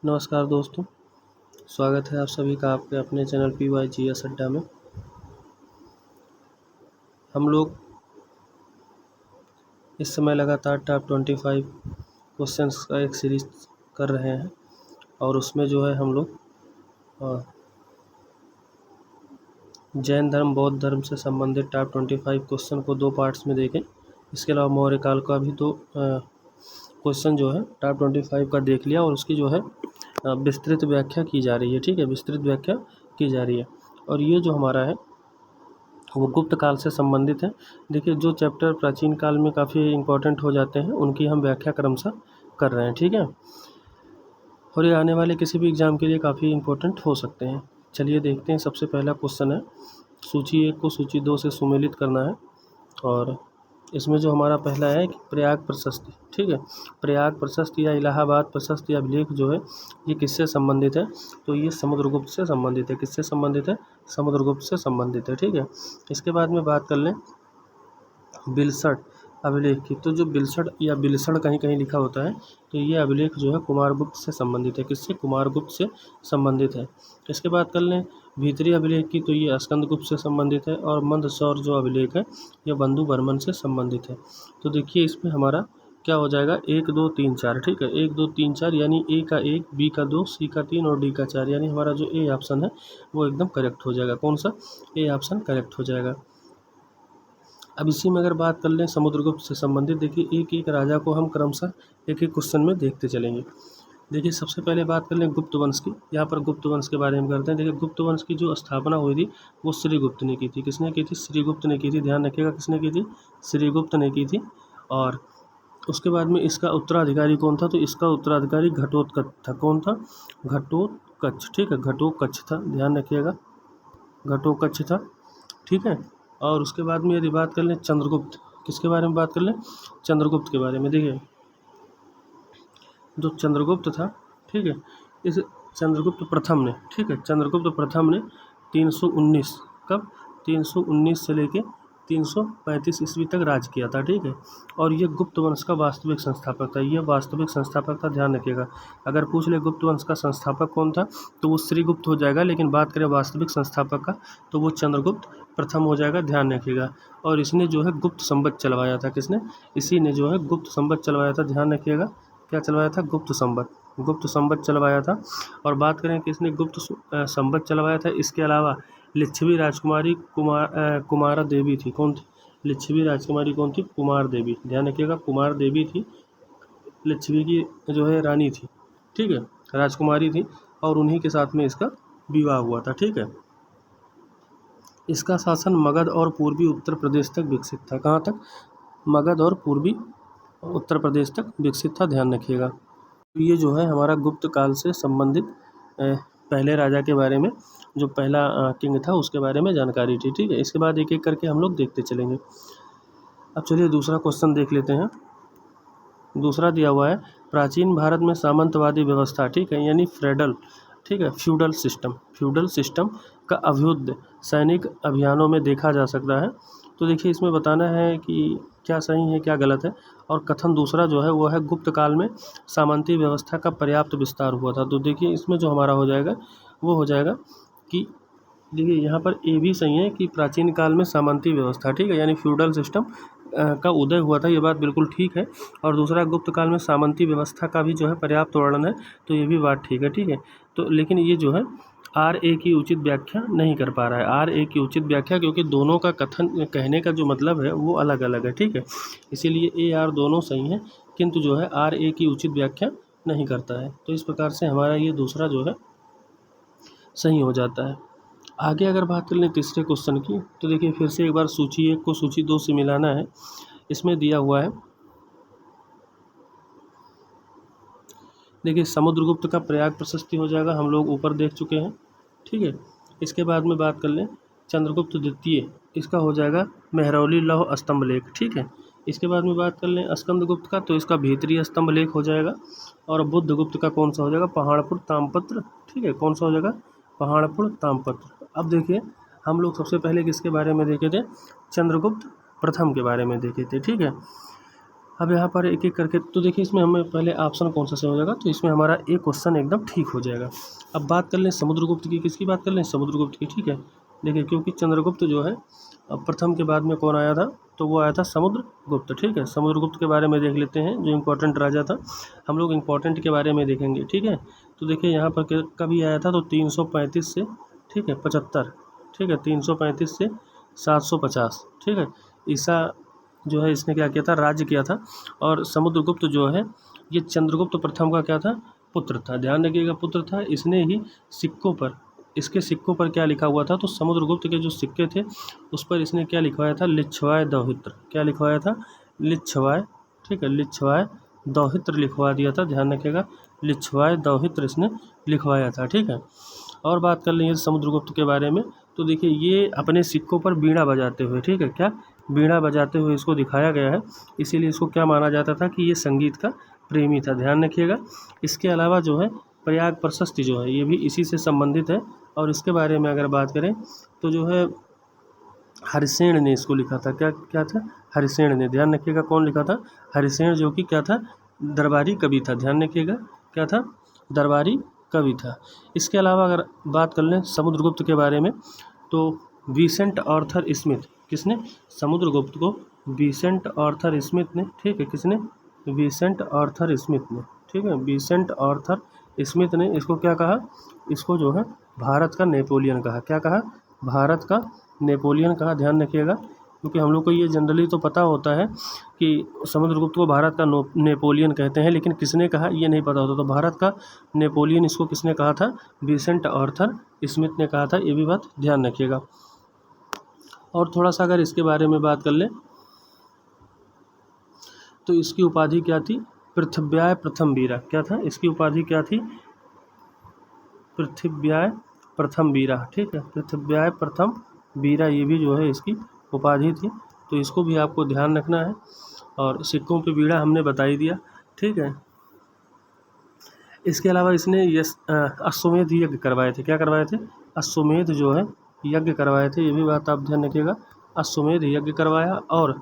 नमस्कार दोस्तों, स्वागत है आप सभी का आपके अपने चैनल PYGS अड्डा में। हम लोग इस समय लगातार टॉप 25 क्वेश्चंस का एक सीरीज कर रहे हैं और उसमें जो है हम लोग जैन धर्म बौद्ध धर्म से संबंधित टॉप 25 क्वेश्चन को 2 पार्ट्स में देखें। इसके अलावा मौर्य काल का भी 2 क्वेश्चन जो है टॉप 25 का देख लिया और उसकी जो है विस्तृत व्याख्या की जा रही है। ठीक है, विस्तृत व्याख्या की जा रही है और ये जो हमारा है वो गुप्त काल से संबंधित है। देखिए, जो चैप्टर प्राचीन काल में काफ़ी इम्पोर्टेंट हो जाते हैं उनकी हम व्याख्या क्रमशः कर रहे हैं। ठीक है, और ये आने वाले किसी भी एग्ज़ाम के लिए काफ़ी इम्पोर्टेंट हो सकते हैं। चलिए देखते हैं। सबसे पहला क्वेश्चन है, सूची 1 को सूची 2 से सुमेलित करना है और इसमें जो हमारा पहला है कि प्रयाग प्रशस्ति। ठीक है, प्रयाग प्रशस्ति या इलाहाबाद प्रशस्ति अभिलेख जो है ये किससे संबंधित है? तो ये समुद्रगुप्त से संबंधित है। किससे संबंधित है? समुद्रगुप्त से संबंधित है। ठीक है, इसके बाद में बात कर लें बिलसड़ अभिलेख की। तो जो बिलसड़ या बिलसड़ कहीं कहीं लिखा होता है तो ये अभिलेख जो है कुमारगुप्त से संबंधित है। किससे? कुमारगुप्त से संबंधित है। इसके बाद कर लें भीतरी अभिलेख की, तो ये स्कंदगुप्त से संबंधित है और मंदसौर जो अभिलेख है यह बंधु बर्मन से संबंधित है। तो देखिए इसमें हमारा क्या हो जाएगा, 1 2 3 4। ठीक है, 1 2 3 4 यानी ए का 1, बी का 2, सी का 3 और डी का 4, यानी हमारा जो ए ऑप्शन है वो एकदम करेक्ट हो जाएगा। कौन सा? ए ऑप्शन करेक्ट हो जाएगा। अब इसी में अगर बात कर लें समुद्रगुप्त से संबंधित, देखिए एक एक राजा को हम क्रमशः एक एक क्वेश्चन में देखते चलेंगे। देखिए सबसे पहले बात कर लें गुप्त वंश की। यहाँ पर गुप्त वंश के बारे में करते हैं। देखिए गुप्त वंश की जो स्थापना हुई थी वो श्रीगुप्त ने की थी। किसने की थी? श्रीगुप्त ने की थी। ध्यान रखिएगा, किसने की थी? श्रीगुप्त ने की थी। और उसके बाद में इसका उत्तराधिकारी कौन था? तो इसका उत्तराधिकारी घटोत्कच था। कौन था? घटोत्कच। ठीक है, घटोत्कच था। ध्यान रखिएगा, घटोत्कच था। ठीक है, और उसके बाद में यदि बात कर लें चंद्रगुप्त, किसके बारे में बात कर लें? चंद्रगुप्त के बारे में। देखिए जो चंद्रगुप्त था, ठीक है, इस चंद्रगुप्त प्रथम ने, ठीक है, चंद्रगुप्त प्रथम ने 319, कब? 319 से लेके 335 ईस्वी तक राज किया था। ठीक है, और ये गुप्त वंश का वास्तविक संस्थापक था। ये वास्तविक संस्थापक था। ध्यान रखिएगा, अगर पूछ ले गुप्त वंश का संस्थापक कौन था तो वो श्रीगुप्त हो जाएगा, लेकिन बात करें वास्तविक संस्थापक का तो वो चंद्रगुप्त प्रथम हो जाएगा। ध्यान रखिएगा, और इसने जो है गुप्त संवत चलवाया था। किसने? इसी ने जो है गुप्त संवत चलवाया था। ध्यान रखिएगा, क्या चलवाया था? गुप्त संवत। गुप्त संवत चलवाया था। और बात करें कि इसने गुप्त संवत चलवाया था, इसके अलावा लिच्छवी राजकुमारी कुमारा देवी थी। कौन थी? लिच्छवी राजकुमारी कौन थी? कुमार देवी। ध्यान रखिएगा, कुमार देवी थी, लिच्छवी की जो है रानी थी। ठीक है, राजकुमारी थी और उन्हीं के साथ में इसका विवाह हुआ था। ठीक है, इसका शासन मगध और पूर्वी उत्तर प्रदेश तक विकसित था। कहाँ तक? मगध और पूर्वी उत्तर प्रदेश तक विकसित था। ध्यान रखिएगा। तो ये जो है हमारा गुप्त काल से संबंधित पहले राजा के बारे में, जो पहला किंग था उसके बारे में जानकारी थी। ठीक है, इसके बाद एक एक करके हम लोग देखते चलेंगे। अब चलिए दूसरा क्वेश्चन देख लेते हैं। दूसरा दिया हुआ है प्राचीन भारत में सामंतवादी व्यवस्था, ठीक है, यानी फ्रेडल, ठीक है, फ्यूडल सिस्टम का अभ्युदय सैनिक अभियानों में देखा जा सकता है। तो देखिए इसमें बताना है कि क्या सही है क्या गलत है। और कथन दूसरा जो है वो है गुप्त काल में सामंती व्यवस्था का पर्याप्त विस्तार हुआ था। तो देखिए इसमें जो हमारा हो जाएगा वो हो जाएगा कि देखिए यहाँ पर ए भी सही है कि प्राचीन काल में सामंती व्यवस्था, ठीक है, यानी फ्यूडल सिस्टम का उदय हुआ था। ये बात बिल्कुल ठीक है। और दूसरा गुप्त काल में सामंती व्यवस्था का भी जो है पर्याप्त वर्णन है, तो ये भी बात ठीक है। ठीक है, तो लेकिन ये जो है आर ए की उचित व्याख्या नहीं कर पा रहा है। आर ए की उचित व्याख्या, क्योंकि दोनों का कथन कहने का जो मतलब है वो अलग अलग है। ठीक है, इसीलिए ए आर दोनों सही हैं, किंतु जो है आर ए की उचित व्याख्या नहीं करता है। तो इस प्रकार से हमारा ये दूसरा जो है सही हो जाता है। आगे अगर बात कर लें तीसरे क्वेश्चन की, तो देखिए फिर से एक बार सूची 1 को सूची 2 से मिलाना है। इसमें दिया हुआ है, देखिए समुद्रगुप्त का प्रयाग प्रशस्ति हो जाएगा, हम लोग ऊपर देख चुके हैं। ठीक है, इसके बाद में बात कर लें चंद्रगुप्त द्वितीय, इसका हो जाएगा मेहरौली लौह स्तंभ लेख। ठीक है, इसके बाद में बात कर लें स्कंदगुप्त का, तो इसका भीतरी स्तंभ लेख हो जाएगा। और बुद्धगुप्त का कौन सा हो जाएगा? पहाड़पुर ताम्रपत्र। ठीक है, कौन सा हो जाएगा? पहाड़पुर ताम्रपत्र। अब देखिए हम लोग सबसे पहले किसके बारे में देखे थे? चंद्रगुप्त प्रथम के बारे में देखे थे। ठीक है, अब यहाँ पर एक एक करके तो देखिए इसमें हमें पहले ऑप्शन कौन सा सही हो जाएगा, तो इसमें हमारा एक क्वेश्चन एकदम ठीक हो जाएगा। अब बात कर लें समुद्रगुप्त की, किसकी बात कर लें, समुद्रगुप्त की, ठीक है। देखिए क्योंकि चंद्रगुप्त जो है प्रथम के बाद में कौन आया था, तो वो आया था समुद्रगुप्त, ठीक है। समुद्रगुप्त के बारे में देख लेते हैं, जो इम्पोर्टेंट राजा था, हम लोग इम्पोर्टेंट के बारे में देखेंगे, ठीक है। तो देखिए यहाँ पर कभी आया था, तो 335 से, ठीक है, 75, ठीक है, 335 से 750, ठीक है, ईसा जो है इसने क्या किया था, राज्य किया था। और समुद्रगुप्त जो है ये चंद्रगुप्त प्रथम का क्या था, पुत्र था, ध्यान रखिएगा, पुत्र था। इसने ही सिक्कों पर, इसके सिक्कों पर क्या लिखा हुआ था, तो समुद्रगुप्त के जो सिक्के थे उस पर इसने क्या लिखवाया था, लिच्छवाय दौहित्र, क्या लिखवाया था, लिच्छवाय, ठीक है, लिच्छवाय दौहित्र लिखवा दिया था, ध्यान रखिएगा, लिच्छवाय दौहित्र इसने लिखवाया था, ठीक है। और बात कर लेंगे समुद्रगुप्त के बारे में, तो देखिए ये अपने सिक्कों पर बीड़ा बजाते हुए, ठीक है, क्या बीड़ा बजाते हुए इसको दिखाया गया है, इसीलिए इसको क्या माना जाता था कि ये संगीत का प्रेमी था, ध्यान रखिएगा। इसके अलावा जो है प्रयाग प्रशस्ति जो है ये भी इसी से संबंधित है, और इसके बारे में अगर बात करें तो जो है हरिसेन ने इसको लिखा था, क्या क्या था, हरिसेन ने, ध्यान रखिएगा, कौन लिखा था, हरिसेन, जो कि क्या था, दरबारी कवि था, ध्यान रखिएगा, क्या था, दरबारी कवि था। इसके अलावा अगर बात कर लें समुद्रगुप्त के बारे में, तो विसेंट आर्थर स्मिथ, किसने, समुद्रगुप्त को विसेंट आर्थर स्मिथ ने, ठीक है, किसने, विसेंट आर्थर स्मिथ ने, ठीक है, विसेंट आर्थर स्मिथ ने इसको क्या कहा, इसको जो है भारत का नेपोलियन कहा, क्या कहा, भारत का नेपोलियन कहा, ध्यान रखिएगा। क्योंकि हम लोग को ये जनरली तो पता होता है कि समुद्रगुप्त को भारत का नेपोलियन कहते हैं, लेकिन किसने कहा ये नहीं पता होता, तो भारत का नेपोलियन इसको किसने कहा था, विसेंट आर्थर स्मिथ ने कहा था, ये भी बात ध्यान रखिएगा। और थोड़ा सा अगर इसके बारे में बात कर लें तो इसकी उपाधि क्या थी, पृथ्व्याय प्रथम वीरा, क्या था, इसकी उपाधि क्या थी, पृथ्व्याय प्रथम वीरा, ठीक है, पृथ्व्याय प्रथम वीरा, ये भी जो है इसकी उपाधि थी, तो इसको भी आपको ध्यान रखना है। और सिक्कों पे वीड़ा हमने बता ही दिया, ठीक है। इसके अलावा इसने अश्वमेध यज्ञ करवाए थे, क्या करवाए थे, अश्वमेध जो है यज्ञ करवाए थे, ये भी बात आप ध्यान रखिएगा, अश्वमेध यज्ञ करवाया। और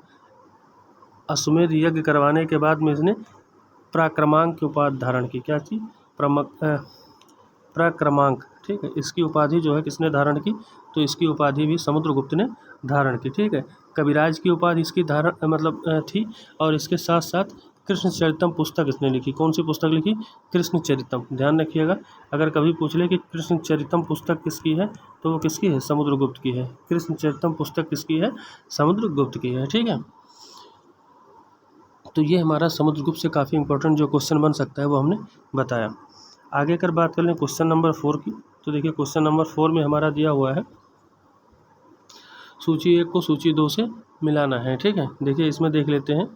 अश्वमेध यज्ञ करवाने के बाद में इसने प्राक्रमांक की उपाधि धारण की, क्या चीज, प्राक्रमांक, ठीक है, इसकी उपाधि जो है किसने धारण की, तो इसकी उपाधि भी समुद्रगुप्त ने धारण की, ठीक है। कविराज की उपाधि इसकी धारण मतलब थी। और इसके साथ साथ कृष्ण चरितम पुस्तक इसने लिखी, कौन सी पुस्तक लिखी, कृष्ण चरितम, ध्यान रखिएगा। अगर कभी पूछ ले कि कृष्ण चरितम पुस्तक किसकी है, तो वो किसकी है, समुद्रगुप्त की है, कृष्ण चरितम पुस्तक किसकी है, समुद्रगुप्त की है, ठीक है। तो ये हमारा समुद्रगुप्त से काफ़ी इंपॉर्टेंट जो क्वेश्चन बन सकता है वो हमने बताया। आगे कर बात कर लें क्वेश्चन नंबर 4 की, तो देखिए क्वेश्चन नंबर 4 में हमारा दिया हुआ है सूची 1 को सूची 2 से मिलाना है, ठीक है। देखिए इसमें देख लेते हैं,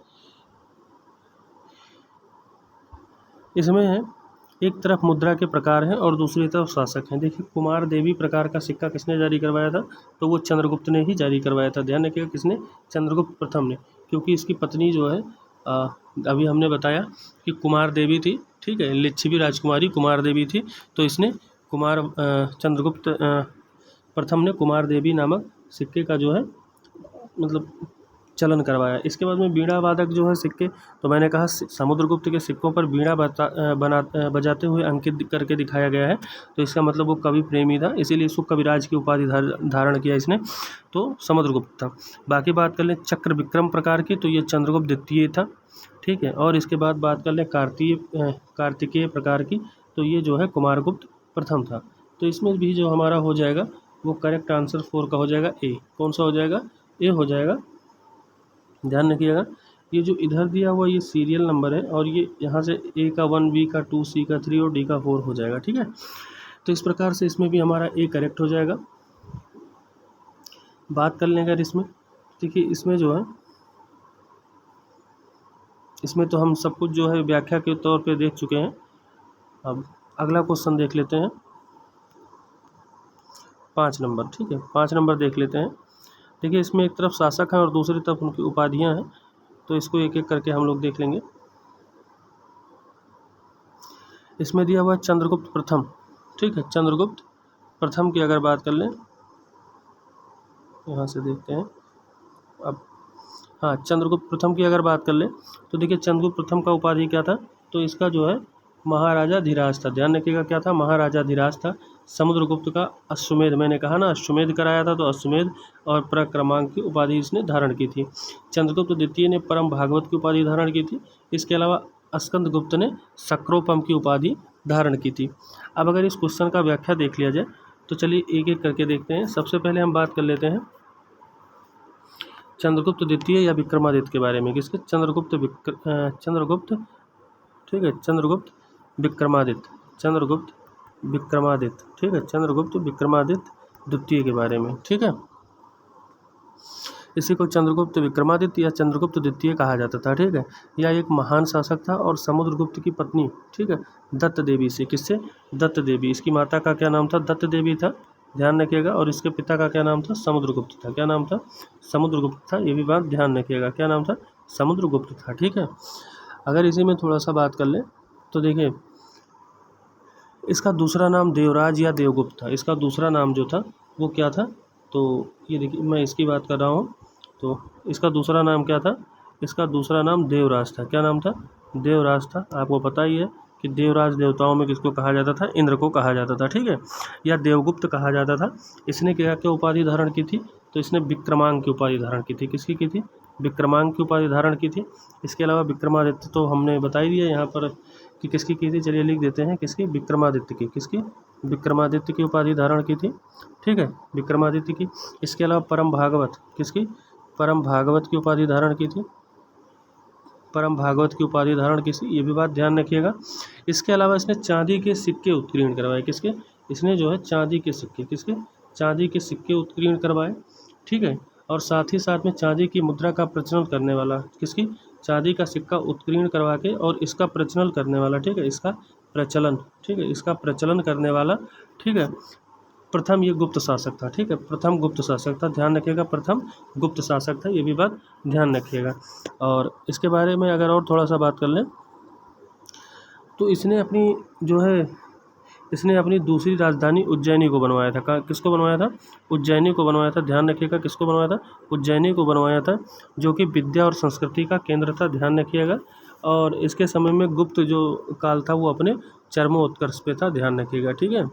इसमें है एक तरफ मुद्रा के प्रकार हैं और दूसरी तरफ शासक हैं। देखिए कुमार देवी प्रकार का सिक्का किसने जारी करवाया था, तो वो चंद्रगुप्त ने ही जारी करवाया था, ध्यान रखिएगा, किसने, चंद्रगुप्त प्रथम ने। क्योंकि इसकी पत्नी जो है अभी हमने बताया कि कुमार देवी थी, ठीक है, लिच्छवी राजकुमारी कुमार देवी थी, तो इसने चंद्रगुप्त प्रथम ने कुमार देवी नामक सिक्के का जो है मतलब चलन करवाया। इसके बाद में वीणा वादक जो है सिक्के, तो मैंने कहा समुद्रगुप्त के सिक्कों पर वीणा बजाते हुए अंकित करके दिखाया गया है, तो इसका मतलब वो कवि प्रेमी था, इसीलिए इसको कविराज की उपाधि धारण किया इसने, तो समुद्रगुप्त था। बाकी बात कर लें चक्र विक्रम प्रकार की, तो ये चंद्रगुप्त द्वितीय था, ठीक है। और इसके बाद बात कर लें कार्तिकेय प्रकार की, तो ये जो है कुमारगुप्त प्रथम था। तो इसमें भी जो हमारा हो जाएगा वो करेक्ट आंसर 4 का हो जाएगा ए, कौन सा हो जाएगा, ए हो जाएगा। ध्यान रखिएगा ये जो इधर दिया हुआ ये सीरियल नंबर है, और ये यहाँ से ए का 1, बी का 2, सी का 3 और डी का 4 हो जाएगा, ठीक है। तो इस प्रकार से इसमें भी हमारा ए करेक्ट हो जाएगा। बात कर लें अगर इसमें, देखिए इसमें जो है, इसमें तो हम सब कुछ जो है व्याख्या के तौर पे देख चुके हैं। अब अगला क्वेश्चन देख लेते हैं 5 नंबर, ठीक है, 5 नंबर देख लेते हैं। देखिए इसमें एक तरफ शासक हैं और दूसरी तरफ उनकी उपाधियां हैं, तो इसको एक एक करके हम लोग देख लेंगे। इसमें दिया हुआ चंद्रगुप्त प्रथम, ठीक है, चंद्रगुप्त प्रथम की अगर बात कर लें, यहाँ से देखते हैं। अब हाँ, चंद्रगुप्त प्रथम की अगर बात कर ले तो देखिए चंद्रगुप्त प्रथम का उपाधि क्या था, तो इसका जो है महाराजा धीराज था। ध्यान रखिएगा क्या था, महाराजा धीराज था। समुद्रगुप्त का अश्वमेध, मैंने कहा ना अश्वमेध कराया था, तो अश्वमेध और पराक्रमांक की उपाधि इसने धारण की थी। चंद्रगुप्त द्वितीय ने परम भागवत की उपाधि धारण की थी। इसके अलावा स्कंदगुप्त ने सक्रोपम की उपाधि धारण की थी। अब अगर इस क्वेश्चन का व्याख्या देख लिया जाए तो चलिए एक एक करके देखते हैं। सबसे पहले हम बात कर लेते हैं चंद्रगुप्त द्वितीय या विक्रमादित्य के बारे में। किसके? चंद्रगुप्त, ठीक है, चंद्रगुप्त विक्रमादित्य, चंद्रगुप्त विक्रमादित्य, ठीक है, चंद्रगुप्त विक्रमादित्य द्वितीय के बारे में, ठीक है। इसी को चंद्रगुप्त विक्रमादित्य या चंद्रगुप्त द्वितीय कहा जाता था, ठीक है। यह एक महान शासक था और समुद्रगुप्त की पत्नी, ठीक है, दत्त देवी से, किससे? दत्त देवी। इसकी माता का क्या नाम था? दत्त देवी था, ध्यान रखिएगा। और इसके पिता का क्या नाम था? समुद्रगुप्त था। क्या नाम था? समुद्रगुप्त था। ये भी बात ध्यान रखिएगा, क्या नाम था? समुद्रगुप्त था, ठीक है। अगर इसी में थोड़ा सा बात कर लें तो देखिए इसका दूसरा नाम देवराज या देवगुप्त था। इसका दूसरा नाम जो था वो क्या था? तो ये देखिए मैं इसकी बात कर रहा हूँ, तो इसका दूसरा नाम क्या था? इसका दूसरा नाम देवराज था। क्या नाम था? देवराज था। आपको पता ही है कि देवराज देवताओं में किसको कहा जाता था? इंद्र को कहा जाता था, ठीक है, या देवगुप्त कहा जाता था। इसने क्या क्या उपाधि धारण की थी? तो इसने विक्रमांक की उपाधि धारण की थी। किसकी की थी? विक्रमांक की उपाधि धारण की थी। इसके अलावा विक्रमादित्य तो हमने बता ही दिया यहाँ पर कि किसकी की थी। चलिए लिख देते हैं, किसकी? विक्रमादित्य की। किसकी? विक्रमादित्य की उपाधि धारण की थी, ठीक है, विक्रमादित्य की। इसके अलावा परम भागवत, किसकी? परम भागवत की उपाधि धारण की थी। परम भागवत की उपाधि धारण की थी, ये भी बात ध्यान रखिएगा। इसके अलावा इसने चांदी के सिक्के उत्कीर्ण करवाए। किसके? इसने जो है चांदी के सिक्के, किसके? चांदी के सिक्के उत्कीर्ण करवाए, ठीक है। और साथ ही साथ में चांदी की मुद्रा का प्रचलन करने वाला, किसकी? चांदी का सिक्का उत्कीर्ण करवा के और इसका प्रचलन करने वाला, ठीक है, इसका प्रचलन, ठीक है, इसका प्रचलन करने वाला, ठीक है, प्रथम ये गुप्त शासक था, ठीक है, प्रथम गुप्त शासक था। ध्यान रखिएगा, प्रथम गुप्त शासक था, ये भी बात ध्यान रखिएगा। और इसके बारे में अगर और थोड़ा सा बात कर लें तो इसने अपनी जो है इसने अपनी दूसरी राजधानी उज्जैनी को बनवाया था। किसको बनवाया था? उज्जैनी को बनवाया था। ध्यान रखिएगा, किसको बनवाया था? उज्जैनी को बनवाया था, जो कि विद्या और संस्कृति का केंद्र था। ध्यान रखिएगा। और इसके समय में गुप्त जो काल था वो अपने चरमोत्कर्ष पे था। ध्यान रखिएगा, ठीक है।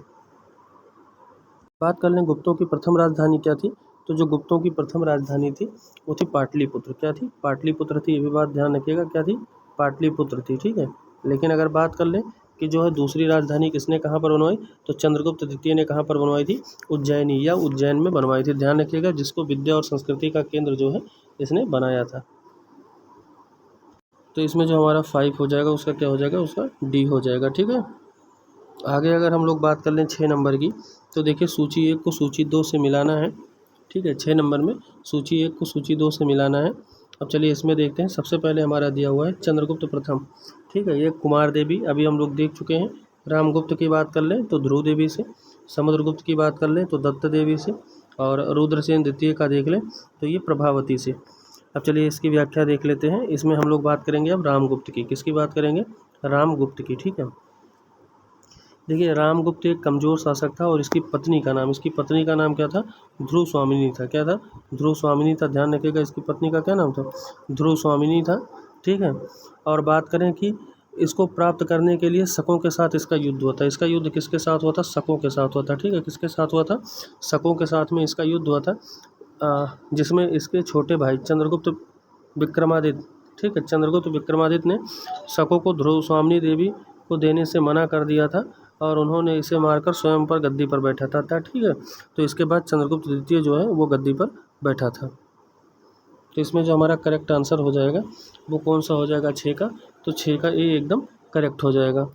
बात कर लें गुप्तों की प्रथम राजधानी क्या थी, तो जो गुप्तों की प्रथम राजधानी थी वो थी पाटलिपुत्र। क्या थी? पाटलिपुत्र थी। ये भी बात ध्यान रखिएगा, क्या थी? पाटलिपुत्र थी, ठीक है। लेकिन अगर बात कर लें कि जो है दूसरी राजधानी किसने कहाँ पर बनवाई, तो चंद्रगुप्त द्वितीय ने कहाँ पर बनवाई थी? उज्जैनी या उज्जैन में बनवाई थी। ध्यान रखिएगा, जिसको विद्या और संस्कृति का केंद्र जो है इसने बनाया था। तो इसमें जो हमारा 5 हो जाएगा उसका क्या हो जाएगा? उसका डी हो जाएगा, ठीक है। आगे अगर हम लोग बात कर लें 6 नंबर की, तो देखिए सूची 1 को सूची 2 से मिलाना है, ठीक है। 6 नंबर में सूची 1 को सूची 2 से मिलाना है। अब चलिए इसमें देखते हैं। सबसे पहले हमारा दिया हुआ है चंद्रगुप्त प्रथम, ठीक है, ये कुमार देवी अभी हम लोग देख चुके हैं। रामगुप्त की बात कर लें तो ध्रुव देवी से, समुद्रगुप्त की बात कर लें तो दत्त देवी से, और रुद्रसेन द्वितीय का देख लें तो ये प्रभावती से। अब चलिए इसकी व्याख्या देख लेते हैं। इसमें हम लोग बात करेंगे अब रामगुप्त की। किसकी बात करेंगे? रामगुप्त की, ठीक है। देखिए रामगुप्त एक कमज़ोर शासक था और इसकी पत्नी का नाम क्या था? ध्रुव स्वामिनी था। क्या था? ध्रुव स्वामिनी था। ध्यान रखिएगा, इसकी पत्नी का क्या नाम था? ध्रुव स्वामिनी था, ठीक है। और बात करें कि इसको प्राप्त करने के लिए शकों के साथ इसका युद्ध हुआ था। इसका युद्ध किसके साथ हुआ था? शकों के साथ हुआ था, ठीक है। किसके साथ हुआ था? शकों के साथ में इसका युद्ध हुआ था, जिसमें इसके छोटे भाई चंद्रगुप्त विक्रमादित्य, ठीक है, चंद्रगुप्त विक्रमादित्य ने शकों को ध्रुव स्वामिनी देवी को देने से मना कर दिया था और उन्होंने इसे मारकर स्वयं पर गद्दी पर बैठा था, ठीक है। तो इसके बाद चंद्रगुप्त द्वितीय जो है वो गद्दी पर बैठा था। तो इसमें जो हमारा करेक्ट आंसर हो जाएगा वो कौन सा हो जाएगा? 6 का। तो 6 का ए एकदम करेक्ट हो जाएगा।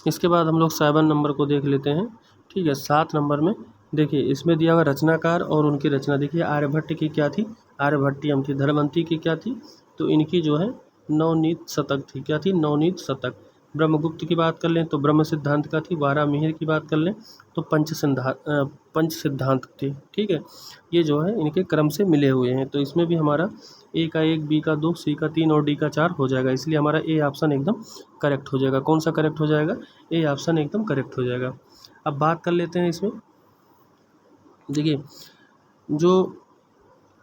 इसके बाद हम लोग 7 नंबर को देख लेते हैं, ठीक है। 7 नंबर में देखिए इसमें दिया हुआ रचनाकार और उनकी रचना। देखिए आर्यभट्ट की क्या थी? आर्यभट्टियम थी। धनवंती की क्या थी? तो इनकी जो है नवनीत शतक थी। क्या थी? नवनीत शतक। ब्रह्मगुप्त की बात कर लें तो ब्रह्म सिद्धांत का थी। वारामिहिर की बात कर लें तो पंच सिद्धांत थी, ठीक है। ये जो है इनके क्रम से मिले हुए हैं। तो इसमें भी हमारा ए का 1, बी का 2, सी का 3 और डी का 4 हो जाएगा। इसलिए हमारा ए ऑप्शन एकदम करेक्ट हो जाएगा। कौन सा करेक्ट हो जाएगा? ए ऑप्शन एकदम करेक्ट हो जाएगा। अब बात कर लेते हैं इसमें। देखिए जो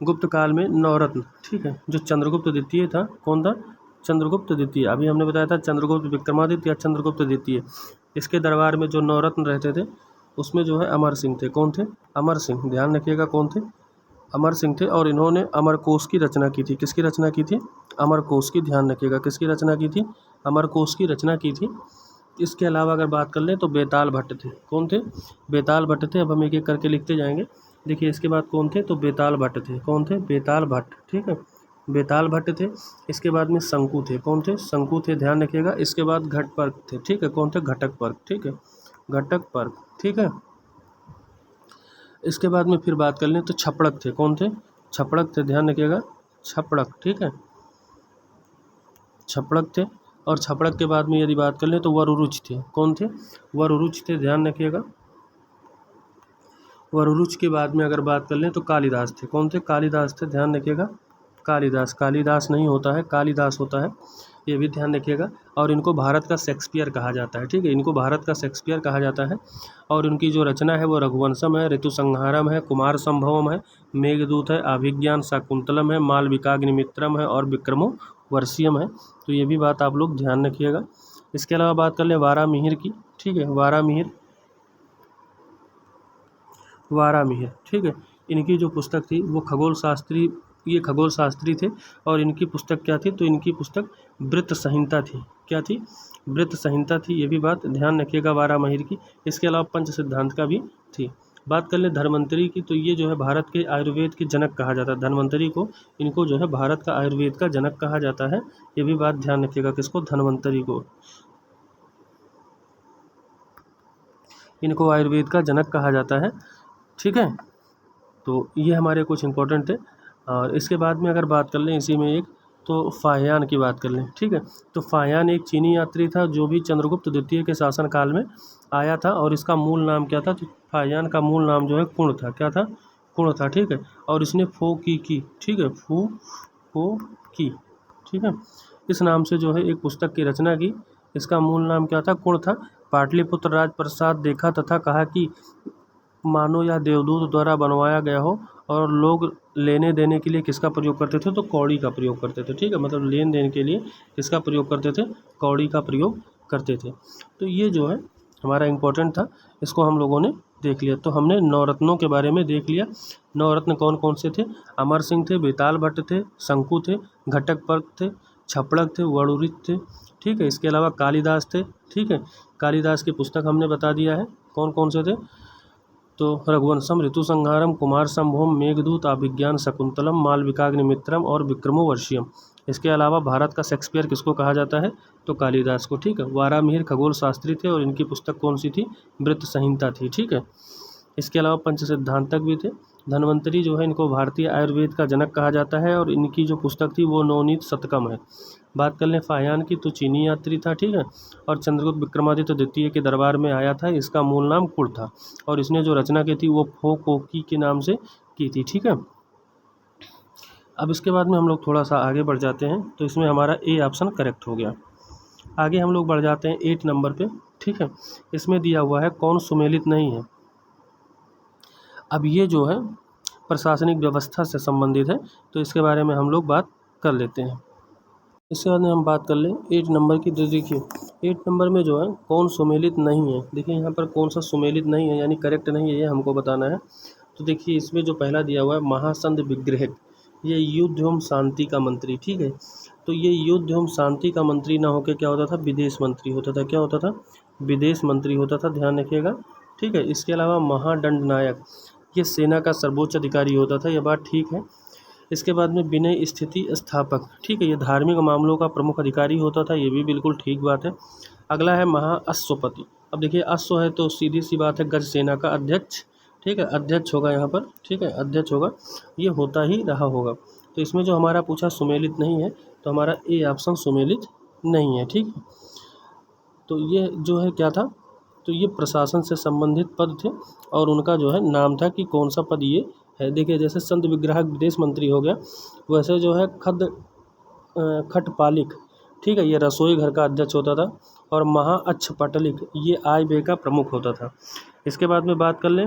गुप्त काल में नवरत्न, ठीक है, जो चंद्रगुप्त द्वितीय था, कौन था, चंद्रगुप्त द्वितीय। अभी हमने बताया था चंद्रगुप्त विक्रमादित्य या चंद्रगुप्त द्वितीय। इसके दरबार में जो नवरत्न रहते थे उसमें जो है अमर सिंह थे। कौन थे, अमर सिंह, ध्यान रखिएगा कौन थे, अमर सिंह थे। और इन्होंने अमरकोश की रचना की थी। किसकी रचना की थी, अमरकोश की, ध्यान रखिएगा किसकी रचना की थी, अमरकोश की रचना की थी। इसके अलावा अगर बात कर लें तो बेताल भट्ट थे। कौन थे, बेताल भट्ट थे। अब हम एक एक करके लिखते जाएंगे। देखिए इसके बाद कौन थे, तो बेताल भट्ट थे। कौन थे, बेताल भट्ट, ठीक है, बेताल भट्ट थे। इसके बाद में शंकु थे। कौन थे, शंकु थे, ध्यान रखिएगा। इसके बाद घटपर्क थे, ठीक है, कौन थे, घटकपर्क, ठीक है, घटकपर्क, ठीक है। इसके बाद में फिर बात कर लें तो छपड़क थे। कौन थे, छपड़क थे, ध्यान रखिएगा, छपड़क, ठीक है, छपड़क थे। और छपड़क के बाद में यदि बात कर लें तो वरुरुच थे। कौन थे, वरुरुच थे, ध्यान रखिएगा। वरुरुच के बाद में अगर बात कर लें तो कालिदास थे। कौन थे, कालिदास थे, ध्यान रखिएगा, कालिदास, कालिदास नहीं होता है, कालिदास होता है, ये भी ध्यान रखिएगा। और इनको भारत का शेक्सपियर कहा जाता है, ठीक है, इनको भारत का शेक्सपियर कहा जाता है। और उनकी जो रचना है वो रघुवंशम है, ऋतुसंहारम है, कुमार संभवम है, मेघदूत है, अभिज्ञान शाकुंतलम है, मालविकाग्निमित्रम है और विक्रमो वर्षियम है। तो ये भी बात आप लोग ध्यान रखिएगा। इसके अलावा बात कर लें वारामिहिर की, ठीक है, वारामिहिर, वारामिहिर, ठीक है। इनकी जो पुस्तक थी वो खगोल शास्त्री, ये खगोल शास्त्री थे। और इनकी पुस्तक क्या थी, तो इनकी पुस्तक वृत्त संहिता थी। क्या थी, वृत्त संहिता थी, ये भी बात ध्यान रखिएगा वारामिहिर की। इसके अलावा पंच सिद्धांत का भी थी। बात कर ले धन्वंतरी की, तो ये जो है भारत के आयुर्वेद के जनक कहा जाता है। धन्वंतरी को, इनको जो है भारत का आयुर्वेद का जनक कहा जाता है। ये भी बात ध्यान रखिएगा, किसको, धन्वंतरी को, इनको आयुर्वेद का जनक कहा जाता है, ठीक है। तो ये हमारे कुछ इंपॉर्टेंट थे। और इसके बाद में अगर बात कर लें इसी में एक, तो फाहियान की बात कर लें, ठीक है। तो फाहियान एक चीनी यात्री था जो भी चंद्रगुप्त द्वितीय के शासनकाल में आया था। और इसका मूल नाम क्या था, तो फाहियान का मूल नाम जो है कुण था। क्या था, कुण था, ठीक है। और इसने फो की, ठीक है, फो की, ठीक है, इस नाम से जो है एक पुस्तक की रचना की। इसका मूल नाम क्या था, कुण था। पाटलिपुत्र राजप्रसाद देखा तथा कहा कि मानो यह देवदूत द्वारा बनवाया गया हो। और लोग लेने देने के लिए किसका प्रयोग करते थे, तो कौड़ी का प्रयोग करते थे, ठीक है, मतलब लेन देन के लिए किसका प्रयोग करते थे, कौड़ी का प्रयोग करते थे। तो ये जो है हमारा इम्पोर्टेंट था, इसको हम लोगों ने देख लिया। तो हमने नवरत्नों के बारे में देख लिया। नवरत्न कौन कौन से थे, अमर सिंह थे, बेताल भट्ट थे, शंकु थे, घटकपर्क थे, छपड़क थे, वरुरिच थे, ठीक है। इसके अलावा कालिदास थे, ठीक है, कालिदास की पुस्तक हमने बता दिया है। कौन कौन से थे, तो रघुवंशम, ऋतुसंहारम, कुमार संभवम, मेघदूत, अभिज्ञान शाकुंतलम, मालविकाग्निमित्रम और विक्रमो वर्षियम। इसके अलावा भारत का शेक्सपियर किसको कहा जाता है, तो कालिदास को, ठीक है। वारामिहिर खगोल शास्त्री थे और इनकी पुस्तक कौन सी थी, वृत्त संहिता थी, ठीक है। इसके अलावा पंच सिद्धांतक भी थे। धन्वंतरी जो है इनको भारतीय आयुर्वेद का जनक कहा जाता है। और इनकी जो पुस्तक थी वो नवनीत शतकम है। बात कर लें फाहियान की, तो चीनी यात्री था, ठीक है। और चंद्रगुप्त विक्रमादित्य द्वितीय के दरबार में आया था। इसका मूल नाम कुण था। और इसने जो रचना की थी वो फो कोकी के नाम से की थी, ठीक है। अब इसके बाद में हम लोग थोड़ा सा आगे बढ़ जाते हैं। तो इसमें हमारा ए ऑप्शन करेक्ट हो गया। आगे हम लोग बढ़ जाते हैं 8 नंबर पे, ठीक है। इसमें दिया हुआ है कौन सुमेलित नहीं है। अब ये जो है प्रशासनिक व्यवस्था से संबंधित है, तो इसके बारे में हम लोग बात कर लेते हैं। इसके बाद में हम बात कर लें 8 नंबर की। तो देखिए 8 नंबर में जो है कौन सुमेलित नहीं है। देखिए यहाँ पर कौन सा सुमेलित नहीं है, यानी करेक्ट नहीं है, ये हमको बताना है। तो देखिए इसमें जो पहला दिया हुआ है महासंध विग्रह, ये युद्ध एवं शांति का मंत्री, ठीक है। तो ये युद्ध एवं शांति का मंत्री ना होकर क्या होता था, विदेश मंत्री होता था। क्या होता था, विदेश मंत्री होता था, ध्यान रखिएगा, ठीक है। इसके अलावा महादंड नायक, ये सेना का सर्वोच्च अधिकारी होता था, यह बात ठीक है। इसके बाद में विनय स्थिति स्थापक, ठीक है, ये धार्मिक मामलों का प्रमुख अधिकारी होता था, ये भी बिल्कुल ठीक बात है। अगला है महाअश्वपति। अब देखिए अश्व है तो सीधी सी बात है गज सेना का अध्यक्ष, ठीक है, अध्यक्ष होगा यहाँ पर, ठीक है, अध्यक्ष होगा, ये होता ही रहा होगा। तो इसमें जो हमारा पूछा सुमेलित नहीं है, तो हमारा ए ऑप्शन सुमेलित नहीं है, ठीक है। तो ये जो है क्या था, तो ये प्रशासन से संबंधित पद थे। और उनका जो है नाम था कि कौन सा पद ये है। देखिए जैसे संत विग्राहक विदेश मंत्री हो गया, वैसे जो है खटपालिक, ठीक है, ये रसोई घर का अध्यक्ष होता था। और महाअक्षपटलिक, ये आय व्यय का प्रमुख होता था। इसके बाद में बात कर लें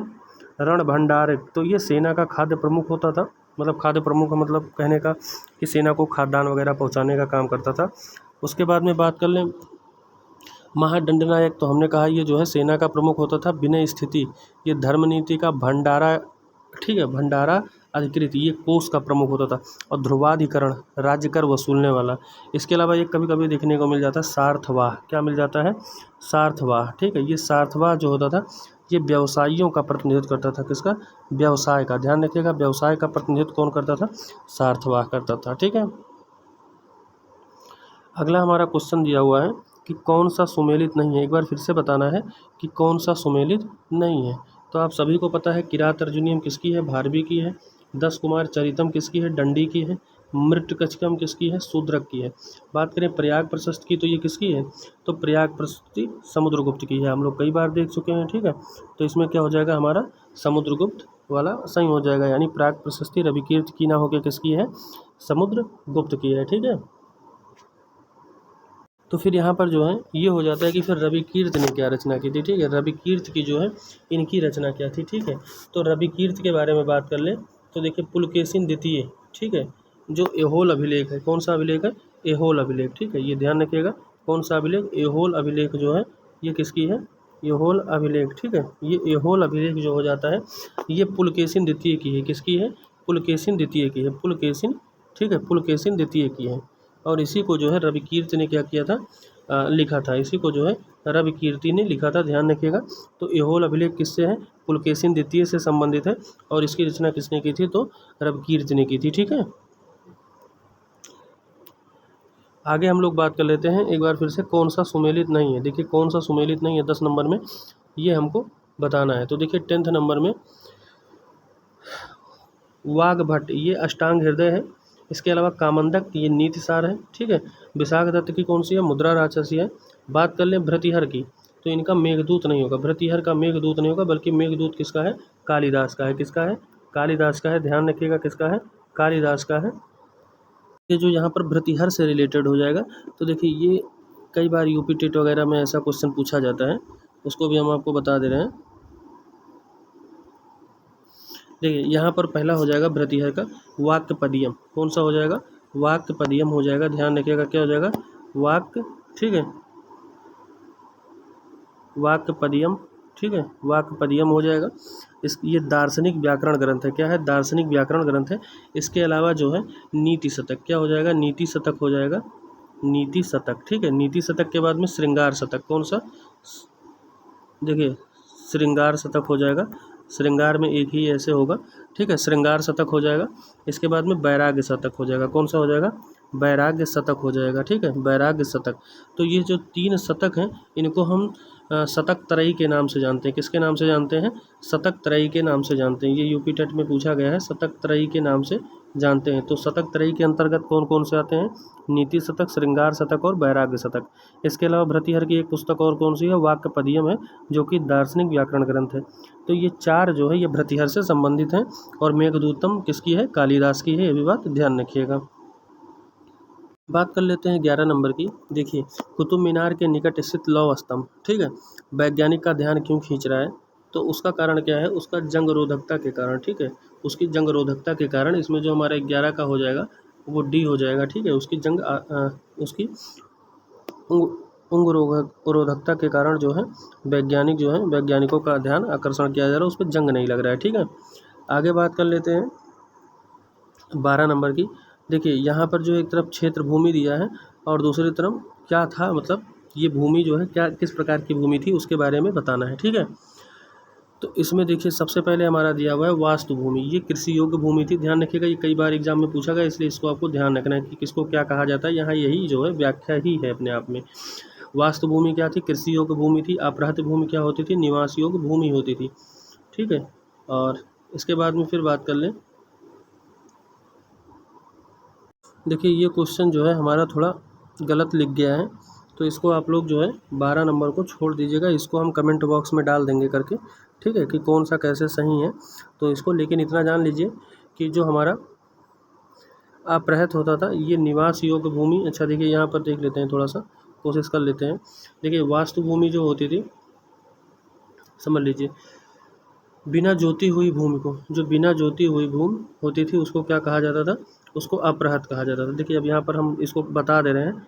रण भंडारक, तो ये सेना का खाद्य प्रमुख होता था। मतलब खाद्य प्रमुख का मतलब कहने का कि सेना को खाद्यान्न वगैरह पहुंचाने का काम करता था। उसके बाद में बात कर लें महादंडनायक, तो हमने कहा ये जो है सेना का प्रमुख होता था। विनय स्थिति, ये धर्मनीति का भंडारा, ठीक है, भंडारा अधिकृत, ये कोष का प्रमुख होता था। और ध्रुवाधिकरण, राज्य कर वसूलने वाला। इसके अलावा ये कभी कभी देखने को मिल जाता है सार्थवाह, क्या मिल जाता है, सार्थवाह, ठीक है। ये सार्थवाह जो होता था ये व्यवसायियों का प्रतिनिधित्व करता था। किसका, व्यवसाय का, ध्यान रखिएगा, व्यवसाय का प्रतिनिधित्व कौन करता था, सार्थवाह करता था, ठीक है। अगला हमारा क्वेश्चन दिया हुआ है कि कौन सा सुमेलित नहीं है, एक बार फिर से बताना है कि कौन सा सुमेलित नहीं है। तो आप सभी को पता है किरात अर्जुनीयम किसकी है, भारवी की है। 10 कुमार चरितम किसकी है, दंडी की है। मृट्टकचकम किसकी है, शूद्रक की है। बात करें प्रयाग प्रशस्त की, तो ये किसकी है, तो प्रयाग प्रशस्ति समुद्रगुप्त की है, हम लोग कई बार देख चुके हैं, ठीक है। तो इसमें क्या हो जाएगा हमारा समुद्रगुप्त वाला सही हो जाएगा, यानी प्रयाग प्रशस्ति रविकीर्त की ना होकर किसकी है, समुद्रगुप्त की है, ठीक है। तो फिर यहाँ पर जो है ये हो जाता है कि फिर रविकीर्त ने क्या रचना की थी, ठीक है। रविकीर्त की जो है इनकी रचना क्या थी, ठीक है। तो रविकीर्त के बारे में बात कर ले तो देखिए पुलकेशिन द्वितीय, ठीक है, जो एहोल अभिलेख है, कौन सा अभिलेख है, एहोल अभिलेख, ठीक है, ये ध्यान रखिएगा। कौन सा अभिलेख, एहोल अभिलेख जो है ये किसकी है, एहोल अभिलेख, ठीक है। ये एहोल अभिलेख जो हो जाता है ये पुलकेशिन द्वितीय की है, किसकी है, पुलकेशिन द्वितीय की है, पुलकेशिन, ठीक है, पुलकेशिन द्वितीय की है। और इसी को जो है रविकीर्त ने क्या किया था, लिखा था, इसी को जो है रविकीर्ति ने लिखा था, ध्यान रखिएगा। तो एहोल अभिलेख किससे है, पुलकेशिन द्वितीय से संबंधित है। और इसकी रचना किसने की थी, तो रविकीर्त ने की थी, ठीक है। आगे हम लोग बात कर लेते हैं एक बार फिर से कौन सा सुमेलित नहीं है। देखिए कौन सा सुमेलित नहीं है 10 नंबर में, ये हमको बताना है। तो देखिए 10th नंबर में वाग्भट, ये अष्टांग हृदय है। इसके अलावा कामंदक, ये नीतिसार है, ठीक है। विशाख दत्त की कौन सी है, मुद्रा राक्षसी है। बात कर लें भृतिहर की, तो इनका मेघदूत नहीं होगा, भृतिहर का मेघदूत नहीं होगा, बल्कि मेघदूत किसका है, कालिदास का है, किसका है, कालिदास का है, ध्यान रखिएगा, किसका है, कालिदास का है। ये जो यहाँ पर भृतिहर से रिलेटेड हो जाएगा, तो देखिए ये कई बार यूपी टेट वगैरह में ऐसा क्वेश्चन पूछा जाता है, उसको भी हम आपको बता दे रहे हैं। देखिए यहाँ पर पहला हो जाएगा भृतिहर का वाक्यपदियम, कौन सा हो जाएगा, वाक्यपदियम हो जाएगा, ध्यान रखिएगा, क्या हो जाएगा, वाक्य, ठीक है, वाक्यपदियम, ठीक है, वाक्यपदियम हो जाएगा। ये दार्शनिक व्याकरण ग्रंथ है, क्या है, दार्शनिक व्याकरण ग्रंथ है। इसके अलावा जो है नीति शतक, क्या हो जाएगा, नीति शतक हो जाएगा, नीति शतक, ठीक है। नीति शतक के बाद में श्रृंगार शतक, कौन सा, देखिए श्रृंगार शतक हो जाएगा, श्रृंगार में एक ही ऐसे होगा, ठीक है, श्रृंगार शतक हो जाएगा। इसके बाद में वैराग्य शतक हो जाएगा, कौन सा हो जाएगा, वैराग्य शतक हो जाएगा, ठीक है, वैराग्य शतक। तो ये जो 3 शतक हैं इनको हम शतक त्रयी के नाम से जानते हैं, किसके नाम से जानते हैं, शतक त्रयी के नाम से जानते हैं। ये यूपी टेट में पूछा गया है, शतक त्रयी के नाम से जानते हैं। तो शतक त्रयी के अंतर्गत कौन कौन से आते हैं, नीति शतक, श्रृंगार शतक और वैराग्य शतक। इसके अलावा भृतिहर की एक पुस्तक और कौन सी है, वाक्यपदियम है, जो कि दार्शनिक व्याकरण ग्रंथ है। तो ये 4 जो है ये भृतिहर से संबंधित हैं। और मेघदूतम किसकी है, कालिदास की है, ये भी बात ध्यान रखिएगा। बात कर लेते हैं 11 नंबर की। देखिए कुतुब मीनार के निकट स्थित लौह स्तंभ, ठीक है, वैज्ञानिक का ध्यान क्यों खींच रहा है, तो उसका कारण क्या है, उसका जंग रोधकता के कारण, ठीक है, उसकी जंग रोधकता के कारण। इसमें जो हमारा 11 का हो जाएगा वो डी हो जाएगा, ठीक है, उसकी जंग उसकी रोधकता के कारण जो है वैज्ञानिक जो है, वैज्ञानिकों का ध्यान आकर्षण किया जा रहा है, उस पर जंग नहीं लग रहा है, ठीक है। आगे बात कर लेते हैं 12 नंबर की। देखिए यहाँ पर जो एक तरफ क्षेत्र भूमि दिया है और दूसरी तरफ क्या था, मतलब ये भूमि जो है क्या किस प्रकार की भूमि थी उसके बारे में बताना है, ठीक है। तो इसमें देखिए सबसे पहले हमारा दिया हुआ है वास्तु भूमि, ये कृषि योग्य भूमि थी, ध्यान रखिएगा, ये कई बार एग्जाम में पूछा गया, इसलिए इसको आपको ध्यान रखना है कि किसको क्या कहा जाता है। यहाँ यही जो है व्याख्या ही है अपने आप में। वास्तु भूमि क्या थी, कृषि योग्य भूमि थी। अपहृत भूमि क्या होती थी, निवास योग्य भूमि होती थी, ठीक है। और इसके बाद में फिर बात कर लें, देखिए ये क्वेश्चन जो है हमारा थोड़ा गलत लिख गया है, तो इसको आप लोग जो है 12 नंबर को छोड़ दीजिएगा, इसको हम कमेंट बॉक्स में डाल देंगे करके, ठीक है, कि कौन सा कैसे सही है। तो इसको लेकिन इतना जान लीजिए कि जो हमारा अपहृत होता था ये निवास योग्य भूमि, अच्छा देखिए यहाँ पर देख लेते हैं, थोड़ा सा कोशिश कर लेते हैं। देखिए वास्तु भूमि जो होती थी, समझ लीजिए, बिना जोती हुई भूमि को, जो बिना जोती हुई भूमि होती थी उसको क्या कहा जाता था, उसको अपरहत कहा जाता था। देखिए अब यहाँ पर हम इसको बता दे रहे हैं,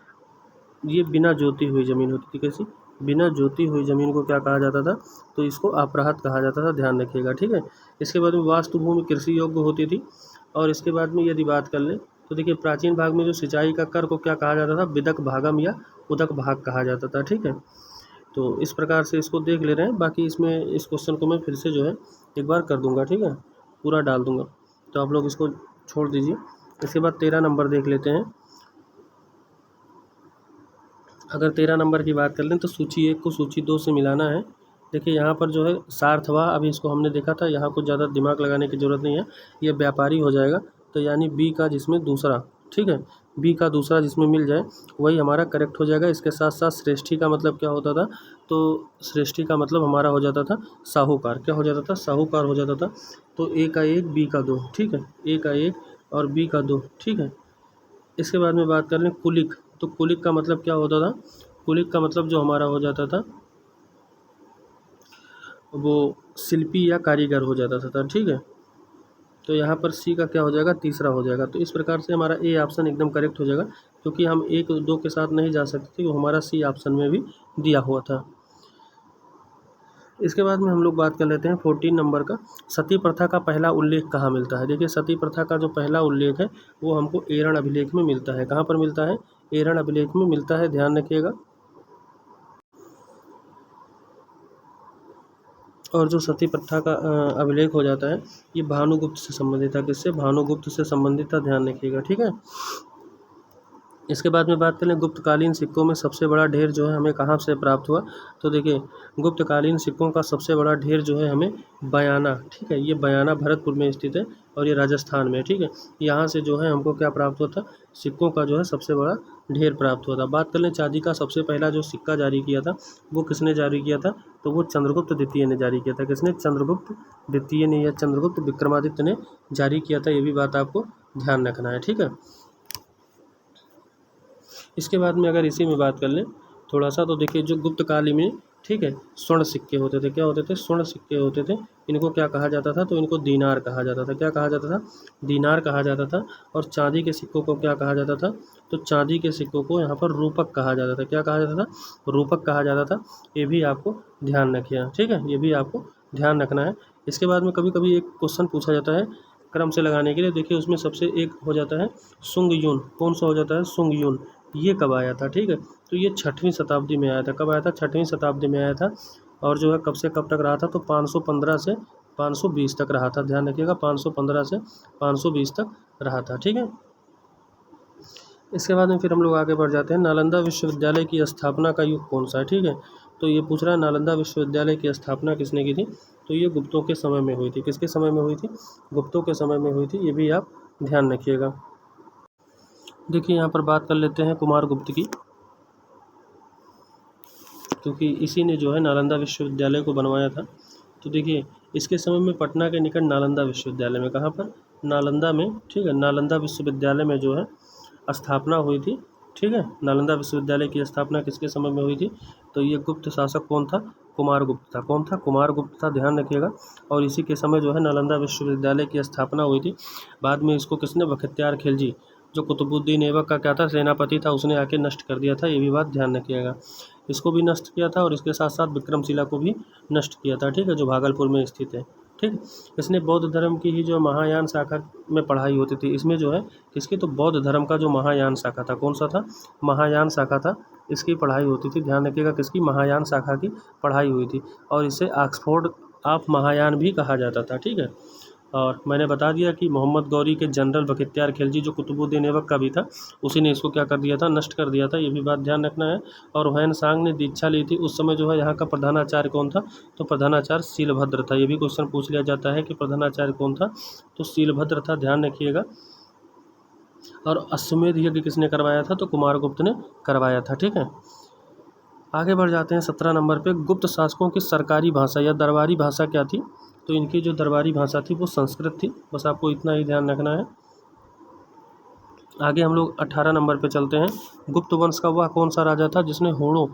ये बिना जोती हुई ज़मीन होती थी। कैसी? बिना जोती हुई ज़मीन को क्या कहा जाता था, तो इसको अपरहत कहा जाता था, ध्यान रखिएगा, ठीक है। इसके बाद में वास्तु भूमि कृषि योग्य होती थी। और इसके बाद में यदि बात कर लें तो देखिए प्राचीन भाग में जो सिंचाई का कर को क्या कहा जाता था, विदक भागम या उदक भाग कहा जाता था, ठीक है। तो इस प्रकार से इसको देख ले रहे हैं। बाकी इसमें इस क्वेश्चन को मैं फिर से जो है एक बार कर दूंगा, ठीक है, पूरा डाल दूंगा, तो आप लोग इसको छोड़ दीजिए। इसके बाद 13 नंबर देख लेते हैं। अगर 13 नंबर की बात कर लें तो सूची 1 को सूची 2 से मिलाना है। देखिए यहाँ पर जो है सार्थवा, अभी इसको हमने देखा था, यहाँ कुछ ज़्यादा दिमाग लगाने की ज़रूरत नहीं है, ये व्यापारी हो जाएगा। तो यानी बी का जिसमें दूसरा, ठीक है, बी का दूसरा जिसमें मिल जाए वही हमारा करेक्ट हो जाएगा। इसके साथ साथ श्रेष्ठी का मतलब क्या होता था, तो श्रेष्ठी का मतलब हमारा हो जाता था साहूकार। क्या हो जाता था? साहूकार हो जाता था। तो ए का 1 बी का 2, ठीक है, ए का 1 और बी का 2, ठीक है। इसके बाद में बात कर लें कुलिक, तो कुलिक का मतलब क्या होता था, कुलिक का मतलब जो हमारा हो जाता था वो शिल्पी या कारीगर हो जाता था, ठीक है। तो यहाँ पर सी का क्या हो जाएगा, तीसरा हो जाएगा। तो इस प्रकार से हमारा ए ऑप्शन एकदम करेक्ट हो जाएगा, क्योंकि हम 1 2 के साथ नहीं जा सकते थे, वो हमारा सी ऑप्शन में भी दिया हुआ था। इसके बाद में हम लोग बात कर लेते हैं 14 नंबर का, सती प्रथा का पहला उल्लेख कहाँ मिलता है। देखिए सती प्रथा का जो पहला उल्लेख है वो हमको एरण अभिलेख में मिलता है। कहाँ पर मिलता है? एरण अभिलेख में मिलता है, ध्यान रखिएगा। और जो सती प्रथा का अभिलेख हो जाता है ये भानुगुप्त से संबंधित था। किससे? भानुगुप्त से संबंधित था, ध्यान रखिएगा, ठीक है। इसके बाद में बात करें गुप्तकालीन सिक्कों में सबसे बड़ा ढेर जो है हमें कहाँ से प्राप्त हुआ, तो देखिए गुप्तकालीन सिक्कों का सबसे बड़ा ढेर जो है हमें बयाना, ठीक है, ये बयाना भरतपुर में स्थित है और ये राजस्थान में, ठीक है। यहाँ से जो है हमको क्या प्राप्त हुआ था, सिक्कों का जो है सबसे बड़ा ढेर प्राप्त हुआ था। बात कर लें चांदी का सबसे पहला जो सिक्का जारी किया था वो किसने जारी किया था, तो वो चंद्रगुप्त द्वितीय ने जारी किया था। किसने? चंद्रगुप्त द्वितीय ने या चंद्रगुप्त विक्रमादित्य ने जारी किया था, ये भी बात आपको ध्यान रखना है, ठीक है। इसके बाद में अगर इसी में बात कर लें थोड़ा सा, तो देखिए जो गुप्त काल में, ठीक है, स्वर्ण सिक्के होते थे। क्या होते थे? स्वर्ण सिक्के होते थे। इनको क्या कहा जाता था, तो इनको दीनार कहा जाता था। क्या कहा जाता था? दीनार कहा जाता था। और चांदी के सिक्कों को क्या कहा जाता था, तो चांदी के सिक्कों को यहाँ पर रूपक कहा जाता था। क्या कहा जाता था? रूपक कहा जाता था। ये भी आपको ध्यान रखिए, ठीक है, ये भी आपको ध्यान रखना है। इसके बाद में कभी कभी एक क्वेश्चन पूछा जाता है क्रम से लगाने के लिए। देखिए उसमें सबसे एक हो जाता है सुंग यून। कौन सा हो जाता है? सुंग यून। ये कब आया था, ठीक है, तो ये 6वीं शताब्दी में आया था। कब आया था? 6वीं शताब्दी में आया था। और जो है कब से कब तक रहा था, तो 515 से 520 तक रहा था, ध्यान रखिएगा, 515 से 520 तक रहा था, ठीक है। इसके बाद में फिर हम लोग आगे बढ़ जाते हैं, नालंदा विश्वविद्यालय की स्थापना का युग कौन सा है, ठीक है। तो ये पूछ रहा है नालंदा विश्वविद्यालय की स्थापना किसने की थी, तो ये गुप्तों के समय में हुई थी। किसके समय में हुई थी? गुप्तों के समय में हुई थी, ये भी आप ध्यान रखिएगा। देखिए यहाँ पर बात कर लेते हैं कुमारगुप्त की, क्योंकि इसी ने जो है नालंदा विश्वविद्यालय को बनवाया था। तो देखिए इसके समय में पटना के निकट नालंदा विश्वविद्यालय में, कहाँ पर? नालंदा में, ठीक है, नालंदा विश्वविद्यालय में जो है स्थापना हुई थी, ठीक है। नालंदा विश्वविद्यालय की स्थापना किसके समय में हुई थी, तो ये गुप्त शासक कौन था? कुमारगुप्त था। कौन था? कुमारगुप्त था, ध्यान रखिएगा। और इसी के समय जो है नालंदा विश्वविद्यालय की स्थापना हुई थी। बाद में इसको किसने? बख्तियार खिलजी, जो कुतुबुद्दीन ऐबक का क्या था, सेनापति था, उसने आके नष्ट कर दिया था, ये भी बात ध्यान रखिएगा। इसको भी नष्ट किया था और इसके साथ साथ विक्रमशिला को भी नष्ट किया था, ठीक है, जो भागलपुर में स्थित है, ठीक। इसने बौद्ध धर्म की ही जो महायान शाखा में पढ़ाई होती थी, इसमें जो है किसकी, तो बौद्ध धर्म का जो महायान शाखा था, कौन सा था? महायान शाखा था, इसकी पढ़ाई होती थी, ध्यान रखिएगा, किसकी? महायान शाखा की पढ़ाई हुई थी। और इसे ऑक्सफोर्ड ऑफ महायान भी कहा जाता था, ठीक है। और मैंने बता दिया कि मोहम्मद गौरी के जनरल बख्तियार खिलजी, जो कुतुबुद्दीन ऐबक का भी था, उसी ने इसको क्या कर दिया था, नष्ट कर दिया था, ये भी बात ध्यान रखना है। और हुसैन सांग ने दीक्षा ली थी, उस समय जो है यहाँ का प्रधानाचार्य कौन था, तो प्रधानाचार्य शीलभद्र था। ये भी क्वेश्चन पूछ लिया जाता है कि प्रधानाचार्य कौन था, तो शीलभद्र था, ध्यान रखिएगा। और अश्वमेध यज्ञ किसने करवाया था, तो कुमारगुप्त ने करवाया था, ठीक है। आगे बढ़ जाते हैं 17 नंबर पे, गुप्त शासकों की सरकारी भाषा या दरबारी भाषा क्या थी, तो इनकी जो दरबारी भाषा थी वो संस्कृत थी, बस आपको इतना ही ध्यान रखना है। आगे हम लोग 18 नंबर पे चलते हैं। गुप्त वंश का वह कौन सा राजा था जिसने होड़ों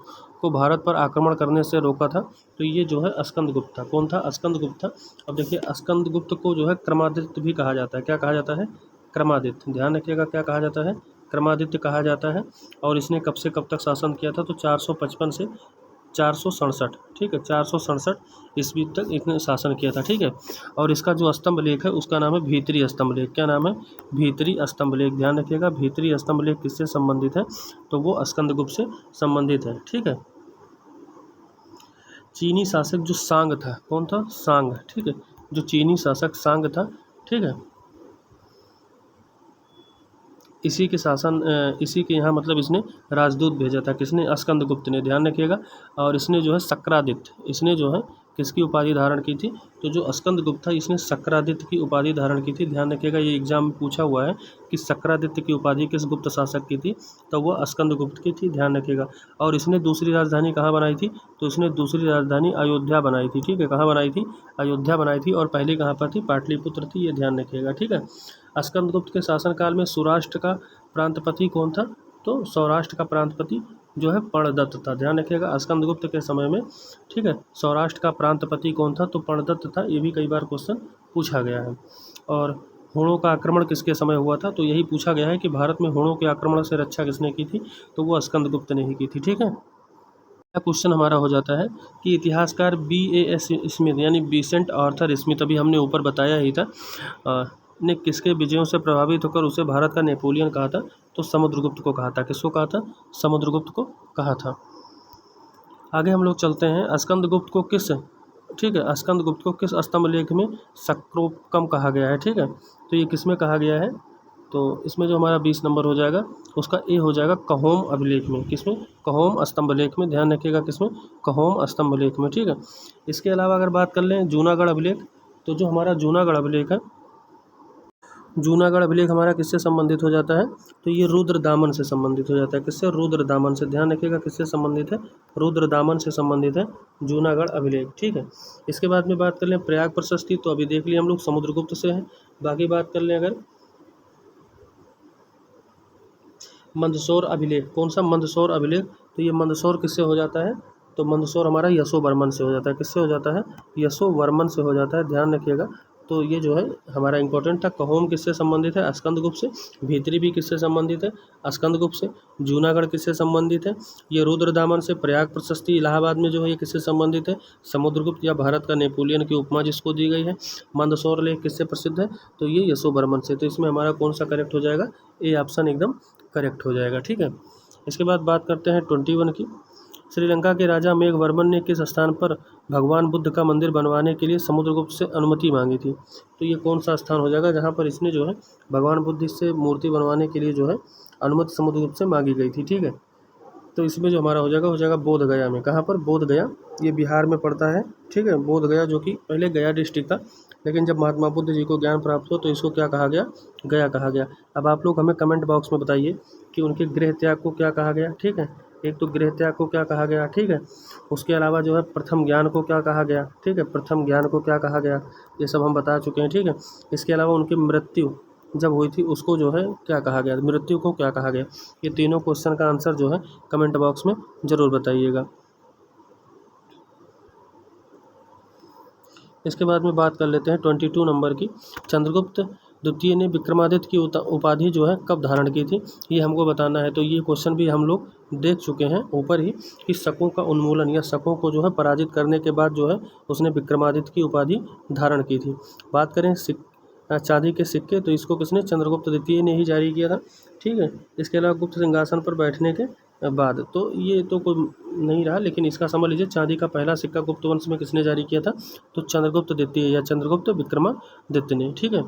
को भारत पर आक्रमण करने से रोका था? तो ये जो है स्कंदगुप्त था। कौन था? स्कंदगुप्त था। अब देखिए स्कंदगुप्त को जो है क्रमादित्य भी कहा जाता है। क्या कहा जाता है? क्रमादित्य। ध्यान रखिएगा क्या कहा जाता है? क्रमादित्य कहा जाता है। और इसने कब से कब तक शासन किया था? तो 455 से 467, ठीक है, 467 ईस्वी तक इसने शासन किया था, ठीक है। और इसका जो स्तंभ लेख है उसका नाम है भीतरी स्तंभ लेख। क्या नाम है? भीतरी स्तंभ लेख। ध्यान रखिएगा भीतरी स्तंभ लेख किससे संबंधित है? तो वो स्कंदगुप्त से संबंधित है, ठीक है। चीनी शासक जो सांग था, कौन था? सांग, ठीक है। जो चीनी शासक सांग था, ठीक है, इसी के शासन इसी के यहाँ मतलब इसने राजदूत भेजा था। किसने? स्कंदगुप्त ने। ध्यान रखिएगा। और इसने जो है सक्रादित्य, इसने जो है किसकी उपाधि धारण की थी? तो जो स्कंदगुप्त था इसने सक्रादित्य की उपाधि धारण की थी। ध्यान रखिएगा ये एग्जाम में पूछा हुआ है कि सक्रादित्य की उपाधि किस गुप्त शासक की थी? तो वह स्कंदगुप्त की थी। ध्यान रखिएगा। और इसने दूसरी राजधानी कहाँ बनाई थी? तो इसने दूसरी राजधानी अयोध्या बनाई थी, ठीक है। कहाँ बनाई थी? अयोध्या बनाई थी। और पहले कहाँ पर थी? पाटलिपुत्र थी। ये ध्यान रखिएगा, ठीक है। स्कंदगुप्त के शासनकाल में सौराष्ट्र का प्रांतपति कौन था? तो सौराष्ट्र का प्रांतपति जो है पर्णदत्त था। ध्यान रखिएगा स्कंदगुप्त के समय में, ठीक है, सौराष्ट्र का प्रांतपति कौन था? तो पर्णदत्त था। ये भी कई बार क्वेश्चन पूछा गया है। और होड़ों का आक्रमण किसके समय हुआ था? तो यही पूछा गया है कि भारत में होड़ों के आक्रमण से रक्षा किसने की थी? तो वो स्कंदगुप्त ने ही की थी, ठीक है। अगला क्वेश्चन हमारा हो जाता है कि इतिहासकार B.A.S. स्मिथ यानी बिसेंट आर्थर स्मिथ, अभी हमने ऊपर बताया ही था, ने किसके विजयों से प्रभावित होकर उसे भारत का नेपोलियन कहा था? तो समुद्रगुप्त को कहा था। किसको कहा था? समुद्रगुप्त को कहा था। आगे हम लोग चलते हैं। स्कंदगुप्त को किस, ठीक है, स्कंदगुप्त को किस स्तंभ लेख में सक्रोपकम कहा गया है? ठीक है, तो ये किस में कहा गया है? तो इसमें जो हमारा 20 नंबर हो जाएगा उसका ए हो जाएगा कहोम अभिलेख में। किसमें? कहोम स्तंभ लेख में। ध्यान रखिएगा किसमें? कहोम स्तंभ लेख में, ठीक है। इसके अलावा अगर बात कर लें जूनागढ़ अभिलेख, तो जो हमारा जूनागढ़ अभिलेख है, जूनागढ़ अभिलेख हमारा किससे संबंधित हो जाता है? तो ये रुद्रदामन से संबंधित हो जाता है। किससे? रुद्रदामन से। ध्यान रखिएगा किससे संबंधित है? रुद्रदामन से संबंधित है जूनागढ़ अभिलेख, ठीक है। इसके बाद में बात कर लें प्रयाग प्रशस्ति, तो अभी देख लिए हम लोग समुद्रगुप्त से है। बाकी बात कर लें अगर मंदसौर अभिलेख, कौन सा? मंदसौर अभिलेख। तो ये मंदसौर किससे हो जाता है? तो मंदसौर हमारा यशोवर्मन से हो जाता है। किससे हो जाता है? यशोवर्मन से हो जाता है। ध्यान रखिएगा। तो ये जो है हमारा इंपॉर्टेंट था। कहोम किससे संबंधित है? स्कंदगुप्त से। भीतरी भी किससे संबंधित है? स्कंदगुप्त से। जूनागढ़ किससे संबंधित है? ये रुद्रदामन से। प्रयाग प्रशस्ति इलाहाबाद में जो है ये किससे संबंधित है? समुद्रगुप्त या भारत का नेपोलियन की उपमा जिसको दी गई है। मंदसौर लेख किससे प्रसिद्ध है? तो ये यशोवर्मन से। तो इसमें हमारा कौन सा करेक्ट हो जाएगा? ए ऑप्शन एकदम करेक्ट हो जाएगा, ठीक है। इसके बाद बात करते हैं 21 की। श्रीलंका के राजा मेघवर्मन ने किस स्थान पर भगवान बुद्ध का मंदिर बनवाने के लिए समुद्रगुप्त से अनुमति मांगी थी? तो ये कौन सा स्थान हो जाएगा जहाँ पर इसने जो है भगवान बुद्ध से मूर्ति बनवाने के लिए जो है अनुमति समुद्रगुप्त से मांगी गई थी, ठीक है। तो इसमें जो हमारा हो जाएगा बोध गया में। कहाँ पर? बोध गया। ये बिहार में पड़ता है, ठीक है। बोध गया जो कि पहले गया डिस्ट्रिक्ट था, लेकिन जब महात्मा बुद्ध जी को ज्ञान प्राप्त हो तो इसको क्या कहा गया? गया कहा गया। अब आप लोग हमें कमेंट बॉक्स में बताइए कि उनके गृह त्याग को क्या कहा गया, ठीक है। एक तो गृह त्याग को क्या कहा गया, ठीक है। उसके अलावा जो है प्रथम ज्ञान को क्या कहा गया, ठीक है। प्रथम ज्ञान को क्या कहा गया, ये सब हम बता चुके हैं, ठीक है। इसके अलावा उनकी मृत्यु जब हुई थी उसको जो है क्या कहा गया, मृत्यु को क्या कहा गया। ये तीनों क्वेश्चन का आंसर जो है कमेंट बॉक्स में ज़रूर बताइएगा। इसके बाद में बात कर लेते हैं 22 नंबर की। चंद्रगुप्त द्वितीय ने विक्रमादित्य की उपाधि जो है कब धारण की थी? ये हमको बताना है। तो ये क्वेश्चन भी हम लोग देख चुके हैं ऊपर ही कि शकों का उन्मूलन या शकों को जो है पराजित करने के बाद जो है उसने विक्रमादित्य की उपाधि धारण की थी। बात करें चांदी के सिक्के, तो इसको किसने? चंद्रगुप्त द्वितीय ने ही जारी किया था, ठीक है। इसके अलावा गुप्त सिंहासन पर बैठने के बाद, तो ये तो कोई नहीं रहा, लेकिन इसका समझ लीजिए चांदी का पहला सिक्का गुप्त वंश में किसने जारी किया था? तो चंद्रगुप्त द्वितीय या चंद्रगुप्त विक्रमादित्य ने, ठीक है।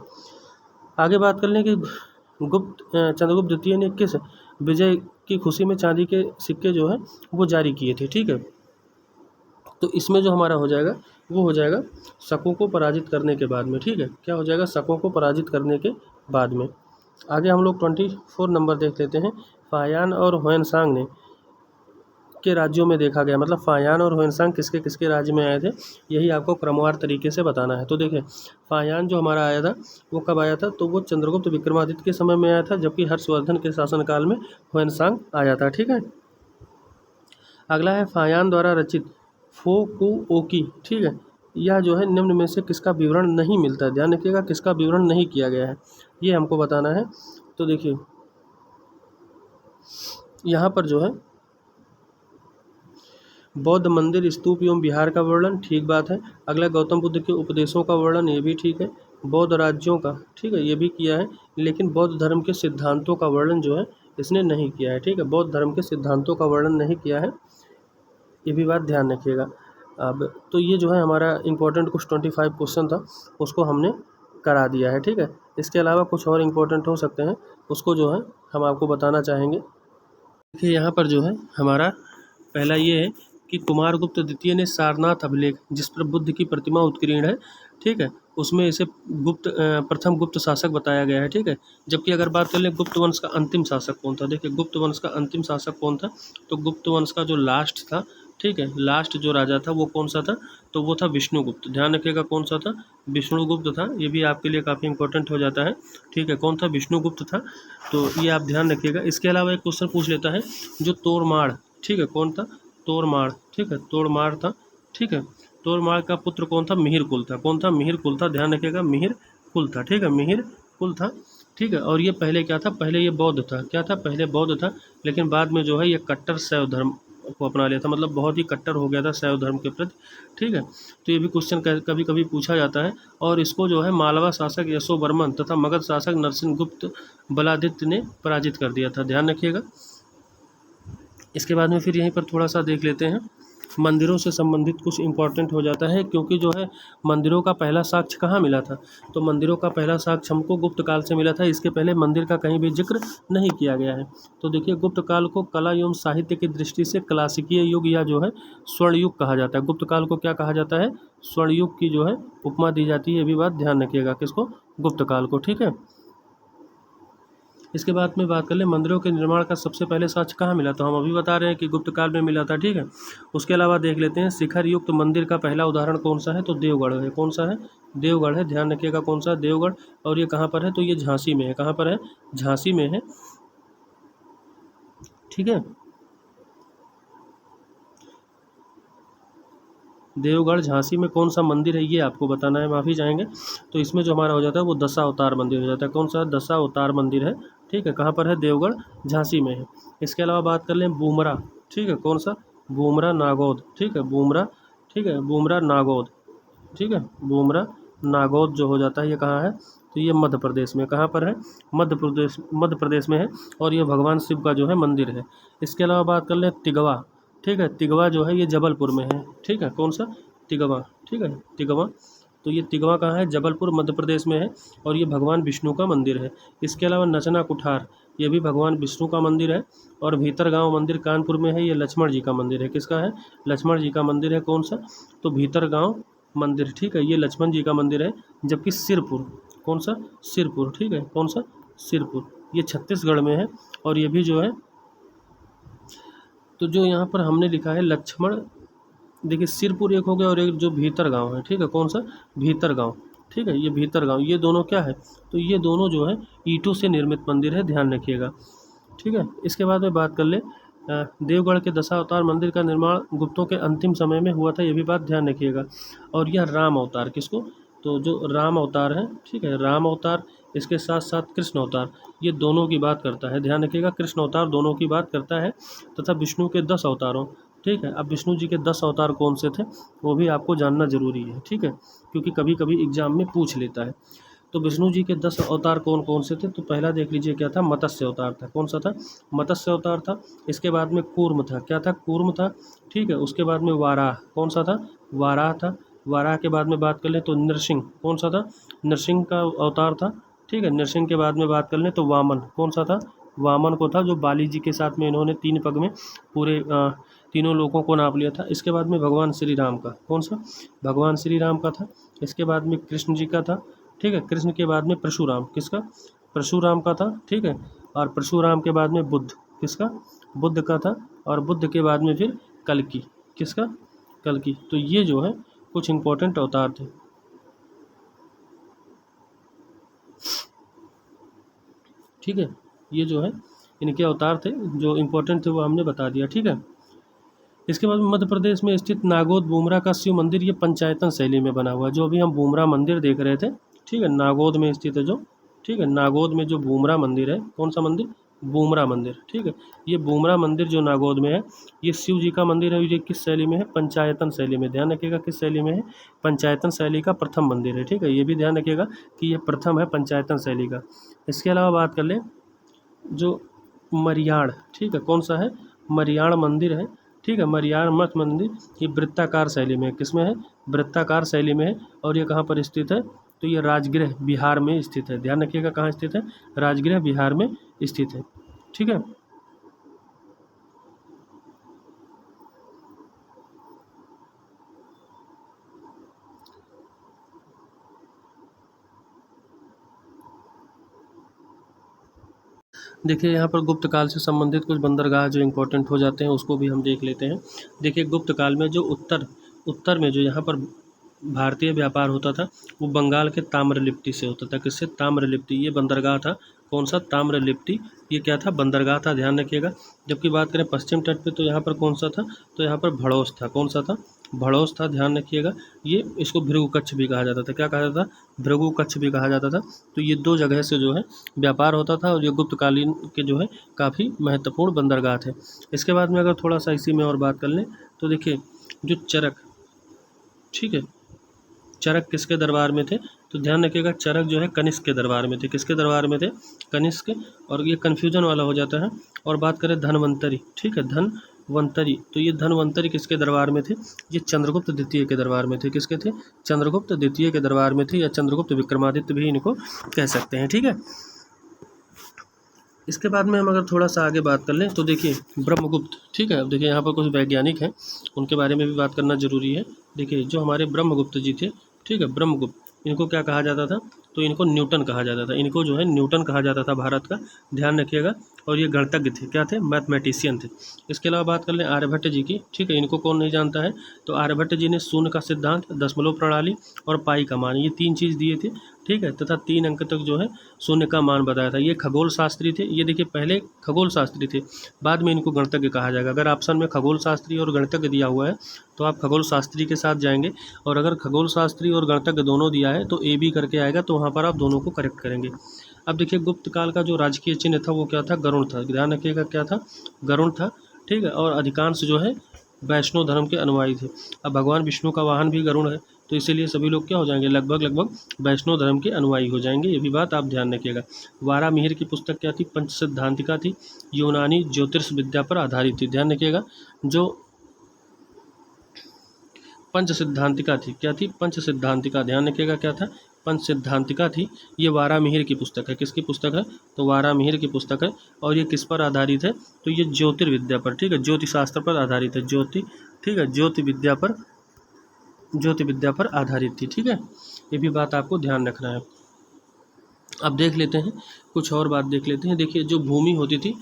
आगे बात कर लें कि चंद्रगुप्त द्वितीय ने किस विजय की खुशी में चांदी के सिक्के जो है वो जारी किए थे, ठीक है। तो इसमें जो हमारा हो जाएगा वो हो जाएगा शकों को पराजित करने के बाद में, ठीक है। क्या हो जाएगा? शकों को पराजित करने के बाद में। आगे हम लोग 24 नंबर देख लेते हैं। फाहियान और ह्वेनसांग ने के राज्यों में देखा गया, मतलब फाहियान और ह्वेनसांग किसके किसके राज्य में आए थे, यही आपको क्रमवार तरीके से बताना है। तो देखिए फाहियान जो हमारा आया था वो कब आया था, तो वो चंद्रगुप्त विक्रमादित्य के समय में आया था, जबकि हर्षवर्धन के शासनकाल में ह्वेनसांग आया था। ठीक है, अगला है फाहियान द्वारा रचित फोकुओकी। ठीक है, यह जो है निम्न में से किसका विवरण नहीं मिलता है, ध्यान रखिएगा किसका विवरण नहीं किया गया है, ये हमको बताना है। तो देखिए यहाँ पर जो है बौद्ध मंदिर, स्तूप एवं विहार का वर्णन, ठीक बात है। अगला गौतम बुद्ध के उपदेशों का वर्णन, ये भी ठीक है। बौद्ध राज्यों का, ठीक है, ये भी किया है, लेकिन बौद्ध धर्म के सिद्धांतों का वर्णन जो है इसने नहीं किया है। ठीक है, बौद्ध धर्म के सिद्धांतों का वर्णन नहीं किया है, ये भी बात ध्यान रखिएगा। अब तो ये जो है हमारा इम्पोर्टेंट कुछ 25 क्वेश्चन था, उसको हमने करा दिया है। ठीक है, इसके अलावा कुछ और इम्पोर्टेंट हो सकते हैं, उसको जो है हम आपको बताना चाहेंगे। देखिए यहाँ पर जो है हमारा पहला ये है कि कुमारगुप्त द्वितीय ने सारनाथ अभिलेख, जिस पर बुद्ध की प्रतिमा उत्कीर्ण है, ठीक है, उसमें इसे प्रथम गुप्त शासक बताया गया है। ठीक है, जबकि अगर बात कर लें गुप्त वंश का अंतिम शासक कौन था, देखिए गुप्त वंश का अंतिम शासक कौन था, तो गुप्त वंश का जो लास्ट था, ठीक है, लास्ट जो राजा था वो कौन सा था, तो वो था विष्णुगुप्त। ध्यान रखिएगा कौन सा था, विष्णुगुप्त था, ये भी आपके लिए काफ़ी इंपॉर्टेंट हो जाता है। ठीक है, कौन था, विष्णुगुप्त था, तो ये आप ध्यान रखिएगा। इसके अलावा एक क्वेश्चन पूछ लेता है जो तोड़माड़, ठीक है, कौन था, तोड़माड़, ठीक है, तोड़माड़ था। ठीक है, तोड़माड़ का पुत्र कौन था, मिहिर कुल था, कौन था, मिहिर कुल था, ध्यान रखिएगा मिहिर कुल था। ठीक है, मिहिर कुल था। ठीक है, और ये पहले क्या था, पहले ये बौद्ध था, क्या था, पहले बौद्ध था, लेकिन बाद में जो है ये कट्टर शैव धर्म को अपना लिया था, मतलब बहुत ही कट्टर हो गया था शैव धर्म के प्रति। ठीक है, तो ये भी क्वेश्चन कभी कभी पूछा जाता है, और इसको जो है मालवा शासक यशोवर्मन तथा मगध शासक नरसिंहगुप्त बलादित्य ने पराजित कर दिया था, ध्यान रखिएगा। इसके बाद में फिर यहीं पर थोड़ा सा देख लेते हैं, मंदिरों से संबंधित कुछ इम्पोर्टेंट हो जाता है, क्योंकि जो है मंदिरों का पहला साक्ष्य कहाँ मिला था, तो मंदिरों का पहला साक्ष्य हमको गुप्त काल से मिला था, इसके पहले मंदिर का कहीं भी जिक्र नहीं किया गया है। तो देखिए गुप्त काल को कला एवं साहित्य की दृष्टि से क्लासिकीय युग या जो है स्वर्ण युग कहा जाता है। गुप्त काल को क्या कहा जाता है, स्वर्ण युग की जो है उपमा दी जाती है, ये भी बात ध्यान रखिएगा, किसको, गुप्त काल को। ठीक है, इसके बाद में बात कर ले मंदिरों के निर्माण का सबसे पहले साक्ष्य कहाँ मिला, तो हम अभी बता रहे हैं कि गुप्त काल में मिला था। ठीक है, उसके अलावा देख लेते हैं शिखर युक्त मंदिर का पहला उदाहरण कौन सा है, तो देवगढ़ है, कौन सा है, देवगढ़ है, ध्यान रखिएगा कौन सा, देवगढ़। और ये कहाँ पर है, तो ये झांसी में है, कहाँ पर है, झांसी में है। ठीक है, देवगढ़ झांसी में कौन सा मंदिर है ये आपको बताना है, माफ़ी चाहेंगे। तो इसमें जो हमारा हो जाता है वो दशावतार मंदिर हो जाता है, कौन सा, दशावतार मंदिर है। ठीक है, कहाँ पर है, देवगढ़ झांसी में है। इसके अलावा बात कर लें बूमरा, ठीक है, कौन सा, बूमरा नागौद। ठीक है, बूमरा, ठीक है, बूमरा नागौद। ठीक है, बूमरा नागौद जो हो जाता है ये कहाँ है, तो ये मध्य प्रदेश में, कहाँ पर है, मध्य प्रदेश में है, और ये भगवान शिव का जो है मंदिर है। इसके अलावा बात कर लें तिगवा, ठीक है, तिगवा जो है ये जबलपुर में है। ठीक है, कौन सा, तिगवा। ठीक है, तिगवा, तो ये तिगवा कहाँ है, जबलपुर मध्य प्रदेश में है, और ये भगवान विष्णु का मंदिर है। इसके अलावा नचना कुठार, ये भी भगवान विष्णु का मंदिर है, और भीतरगांव मंदिर कानपुर में है, ये लक्ष्मण जी का मंदिर है, किसका है, लक्ष्मण जी का मंदिर है, कौन सा, तो भीतरगांव मंदिर। ठीक है, ये लक्ष्मण जी का मंदिर है। जबकि सिरपुर, कौन सा, सिरपुर, ठीक है, कौन सा, सिरपुर, ये छत्तीसगढ़ में है, और ये भी जो है, तो जो यहाँ पर हमने लिखा है लक्ष्मण, देखिए सिरपुर एक हो गया, और एक जो भीतर गांव है, ठीक है, कौन सा, भीतर गांव। ठीक है, ये भीतर गांव, ये दोनों क्या है, तो ये दोनों जो है ईंटों से निर्मित मंदिर है, ध्यान रखिएगा। ठीक है, इसके बाद में बात कर ले देवगढ़ के दशावतार मंदिर का निर्माण गुप्तों के अंतिम समय में हुआ था, ये भी बात ध्यान रखिएगा। और यह राम अवतार, किसको, तो जो राम अवतार है, ठीक है, राम अवतार, इसके साथ साथ कृष्ण अवतार, ये दोनों की बात करता है, ध्यान रखिएगा, कृष्ण अवतार दोनों की बात करता है, तथा विष्णु के 10 अवतारों। ठीक है, अब विष्णु जी के 10 अवतार कौन से थे वो भी आपको जानना जरूरी है। ठीक है, क्योंकि कभी कभी एग्जाम में पूछ लेता है। तो विष्णु जी के 10 अवतार कौन कौन से थे, तो पहला देख लीजिए क्या था, मत्स्य अवतार था, कौन सा था, मत्स्य अवतार था। इसके बाद में कूर्म था, क्या था, कूर्म था। ठीक है, उसके बाद में वाराह, कौन सा था, वाराह था। वाराह के बाद में बात कर लें तो नृसिंह, कौन सा था, नृसिंह का अवतार था। ठीक है, नृसिंह के बाद में बात कर लें तो वामन, कौन सा था, वामन को था, जो बाली जी के साथ में इन्होंने 3 पग में पूरे तीनों लोगों को नाप लिया था। इसके बाद में भगवान श्री राम का, कौन सा, भगवान श्री राम का था। इसके बाद में कृष्ण जी का था। ठीक है, कृष्ण के बाद में परशुराम, किसका, परशुराम का था। ठीक है, और परशुराम के बाद में बुद्ध, किसका, बुद्ध का था। और बुद्ध के बाद में फिर कल्कि। किसका? कल्कि। तो ये जो है कुछ इम्पोर्टेंट अवतार थे। ठीक है, ये जो है इनके अवतार थे जो इम्पोर्टेंट थे, वो हमने बता दिया। ठीक है, इसके बाद मध्य प्रदेश में स्थित नागोद बुमरा का शिव मंदिर, ये पंचायतन शैली में बना हुआ है। जो अभी हम बुमरा मंदिर देख रहे थे, ठीक है, नागोद में स्थित है जो, ठीक है, नागोद में जो बुमरा मंदिर है, कौन सा मंदिर? बुमरा मंदिर। ठीक है, ये बुमरा मंदिर जो नागोद में है, ये शिव जी का मंदिर है। ये किस शैली में है? पंचायतन शैली में। ध्यान रखिएगा किस शैली में है? पंचायतन शैली का प्रथम मंदिर है। ठीक है, ये भी ध्यान रखिएगा कि ये प्रथम है पंचायतन शैली का। इसके अलावा बात कर लें जो मरियाण, ठीक है, कौन सा है? मरियाण मंदिर है। ठीक है, मरियाण मठ मंदिर, ये वृत्ताकार शैली में है। किस में है? वृत्ताकार शैली में है। और ये कहाँ पर स्थित है? तो ये राजगृह बिहार में स्थित है। ध्यान रखिएगा कहाँ स्थित है? राजगृह बिहार में स्थित है। ठीक है, देखिए यहाँ पर गुप्त काल से संबंधित कुछ बंदरगाह जो इम्पोर्टेंट हो जाते हैं उसको भी हम देख लेते हैं। देखिए गुप्त काल में जो उत्तर में जो यहाँ पर भारतीय व्यापार होता था, वो बंगाल के ताम्रलिप्ति से होता था। किससे? ताम्रलिप्ति। ये बंदरगाह था। कौन सा? ताम्रलिप्ति। ये क्या था? बंदरगाह था। ध्यान रखिएगा। जबकि बात करें पश्चिम तट पे, तो यहाँ पर कौन सा था? तो यहाँ पर भड़ोस था। कौन सा था? भड़ोस था। ध्यान रखिएगा। ये इसको भृगु कच्छ भी कहा जाता था। क्या कहा जाता था? भृगु कच्छ भी कहा जाता था। तो ये दो जगह से जो है व्यापार होता था, और ये गुप्तकालीन के जो है काफ़ी महत्वपूर्ण बंदरगाह थे। इसके बाद में अगर थोड़ा सा इसी में और बात कर लें, तो देखिए जो चरक, ठीक है, चरक किसके दरबार में थे? तो ध्यान रखिएगा चरक जो है कनिष्क के दरबार में थे। किसके दरबार में थे? कनिष्क। और ये कन्फ्यूजन वाला हो जाता है। और बात करें धनवंतरी, ठीक है, धनवंतरी, तो ये धनवंतरी किसके दरबार में थे? ये चंद्रगुप्त द्वितीय के दरबार में थे। किसके थे? चंद्रगुप्त द्वितीय के दरबार में थे, या चंद्रगुप्त विक्रमादित्य भी इनको कह सकते हैं। ठीक है, इसके बाद में हम अगर थोड़ा सा आगे बात कर लें, तो देखिए ब्रह्मगुप्त, ठीक है। अब देखिए यहाँ पर कुछ वैज्ञानिक हैं, उनके बारे में भी बात करना जरूरी है। देखिए जो हमारे ब्रह्मगुप्त जी थे, ठीक है, ब्रह्मगुप्त, इनको क्या कहा जाता था? तो इनको न्यूटन कहा जाता था। इनको जो है न्यूटन कहा जाता था भारत का। ध्यान रखिएगा। और ये गणितज्ञ थे। क्या थे? मैथमेटिशियन थे। इसके अलावा बात कर लें आर्यभट्ट जी की, ठीक है, इनको कौन नहीं जानता है? तो आर्यभट्ट जी ने शून्य का सिद्धांत, दशमलव प्रणाली और पाई का मान, ये तीन चीज़ दिए थे। ठीक है, तथा 3 अंक तक जो है शून्य का मान बताया था। ये खगोल शास्त्री थे। ये देखिए पहले खगोल शास्त्री थे, बाद में इनको गणितज्ञ कहा जाएगा। अगर ऑप्शन में खगोल शास्त्री और गणितज्ञ दिया हुआ है तो आप खगोल शास्त्री के साथ जाएंगे, और अगर खगोल शास्त्री और गणितज्ञ दोनों दिया है तो ए बी करके आएगा, तो वहाँ पर आप दोनों को करेक्ट करेंगे। अब देखिए गुप्त काल का जो राजकीय चिन्ह था वो क्या था? गरुड़ था। ध्यान रखिएगा क्या था? गरुड़ था। ठीक है, और अधिकांश जो है वैष्णव धर्म के अनुयायी थे। अब भगवान विष्णु का वाहन भी गरुड़ है, तो इसीलिए सभी लोग क्या हो जाएंगे? लगभग वैष्णव धर्म के अनुयायी हो जाएंगे। ये भी बात आप ध्यान रखिएगा। वारामिहिर की पुस्तक क्या थी? पंच सिद्धांतिका थी। यूनानी ज्योतिष विद्या पर आधारित थी। ध्यान रखिएगा। जो पंच सिद्धांतिका थी, क्या थी? पंच सिद्धांतिका। ध्यान रखिएगा क्या था? पंच सिद्धांतिका थी। ये वारामिहिर की पुस्तक है। किसकी पुस्तक है? तो वारामिहिर की पुस्तक है। और ये किस पर आधारित है? तो ये ज्योतिर्विद्या पर, ठीक है, ज्योतिष शास्त्र पर आधारित है। ठीक है, ज्योति विद्या पर आधारित थी। ठीक है, ये भी बात आपको ध्यान रखना है। अब देख लेते हैं कुछ और बात देख लेते हैं। देखिए जो भूमि होती थी,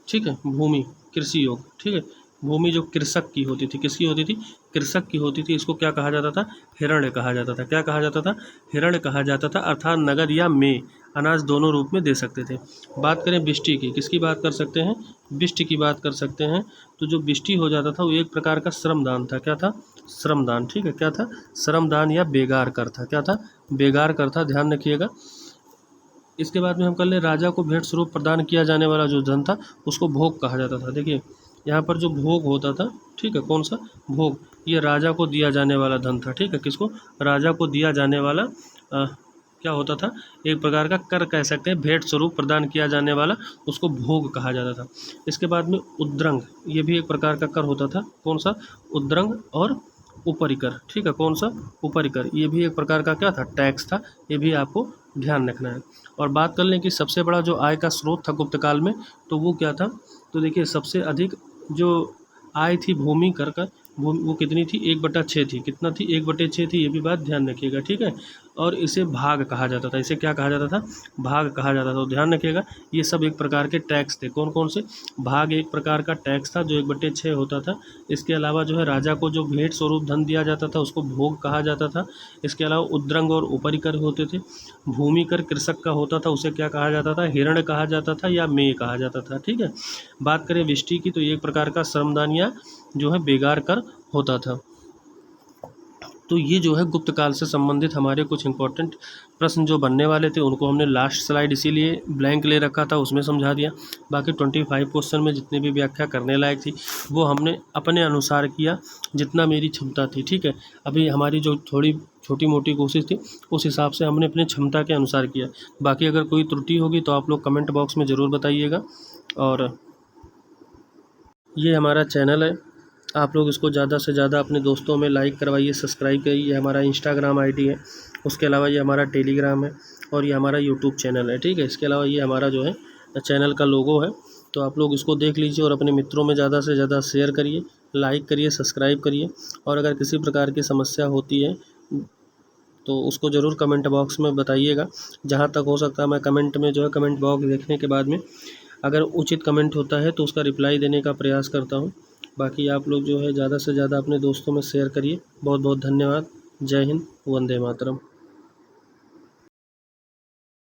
ठीक है, भूमि, कृषि योग, ठीक है, भूमि जो कृषक की होती थी, किसकी होती थी? कृषक की होती थी। इसको क्या कहा जाता था? हिरण्य कहा जाता था। क्या कहा जाता था? हिरण्य कहा जाता था। अर्थात नगद या में अनाज दोनों रूप में दे सकते थे। बात करें बिष्टी की, किसकी बात कर सकते हैं? बिष्ट की बात कर सकते हैं। तो जो बिष्टी हो जाता था वो एक प्रकार का श्रमदान था। क्या था? श्रमदान। ठीक है, क्या था? श्रमदान या बेगार कर था। क्या था? बेगार कर था। ध्यान रखिएगा। इसके बाद में हम कर ले राजा को भेंट स्वरूप प्रदान किया जाने वाला जो धन था उसको भोग कहा जाता था। देखिए यहाँ पर जो भोग होता था, ठीक है, कौन सा भोग? ये राजा को दिया जाने वाला धन था। ठीक है, किसको? राजा को दिया जाने वाला क्या होता था? एक प्रकार का कर कह सकते हैं, भेंट स्वरूप प्रदान किया जाने वाला, उसको भोग कहा जाता था। इसके बाद में उद्रंग, ये भी एक प्रकार का कर होता था। कौन सा? उद्रंग और ऊपरी कर। ठीक है, कौन सा? ऊपरी कर। ये भी एक प्रकार का क्या था? टैक्स था। ये भी आपको ध्यान रखना है। और बात कर लें कि सबसे बड़ा जो आय का स्रोत था गुप्त काल में, तो वो क्या था? तो देखिए सबसे अधिक जो आय थी भूमि कर का, वो कितनी थी? 1/6 थी। कितना थी? 1/6 थी। ये भी बात ध्यान रखिएगा। ठीक है, और इसे भाग कहा जाता था। इसे क्या कहा जाता था? भाग कहा जाता था। तो ध्यान रखिएगा, ये सब एक प्रकार के टैक्स थे। कौन कौन से? भाग एक प्रकार का टैक्स था जो 1/6 होता था। इसके अलावा जो है राजा को जो भेंट स्वरूप धन दिया जाता था उसको भोग कहा जाता था। इसके अलावा उद्रंग और उपरी कर होते थे। भूमि कर कृषक का होता था, उसे क्या कहा जाता था? हिरण कहा जाता था या मेय कहा जाता था। ठीक है। बात करें विष्टि की, तो ये एक प्रकार का श्रमदान या जो है बेगार कर होता था। तो ये जो है गुप्त काल से संबंधित हमारे कुछ इंपॉर्टेंट प्रश्न जो बनने वाले थे उनको हमने लास्ट स्लाइड इसीलिए ब्लैंक ले रखा था, उसमें समझा दिया। बाकी 25 क्वेश्चन में जितनी भी व्याख्या करने लायक थी वो हमने अपने अनुसार किया, जितना मेरी क्षमता थी। ठीक है। अभी हमारी जो थोड़ी छोटी मोटी कोशिश थी उस हिसाब से हमने अपनी क्षमता के अनुसार किया। बाकी अगर कोई त्रुटि होगी तो आप लोग कमेंट बॉक्स में ज़रूर बताइएगा। और ये हमारा चैनल है, आप लोग इसको ज़्यादा से ज़्यादा अपने दोस्तों में लाइक करवाइए, सब्सक्राइब करिए। ये हमारा इंस्टाग्राम आईडी है, उसके अलावा ये हमारा टेलीग्राम है और ये हमारा यूट्यूब चैनल है। ठीक है। इसके अलावा ये हमारा जो है चैनल का लोगो है, तो आप लोग इसको देख लीजिए और अपने मित्रों में ज़्यादा से ज़्यादा शेयर करिए, लाइक करिए, सब्सक्राइब करिए। और अगर किसी प्रकार की समस्या होती है तो उसको ज़रूर कमेंट बॉक्स में बताइएगा। जहाँ तक हो सकता है मैं कमेंट में जो है कमेंट बॉक्स देखने के बाद में अगर उचित कमेंट होता है तो उसका रिप्लाई देने का प्रयास करता हूँ। बाकी आप लोग जो है ज़्यादा से ज़्यादा अपने दोस्तों में शेयर करिए। बहुत बहुत धन्यवाद। जय हिंद, वंदे मातरम।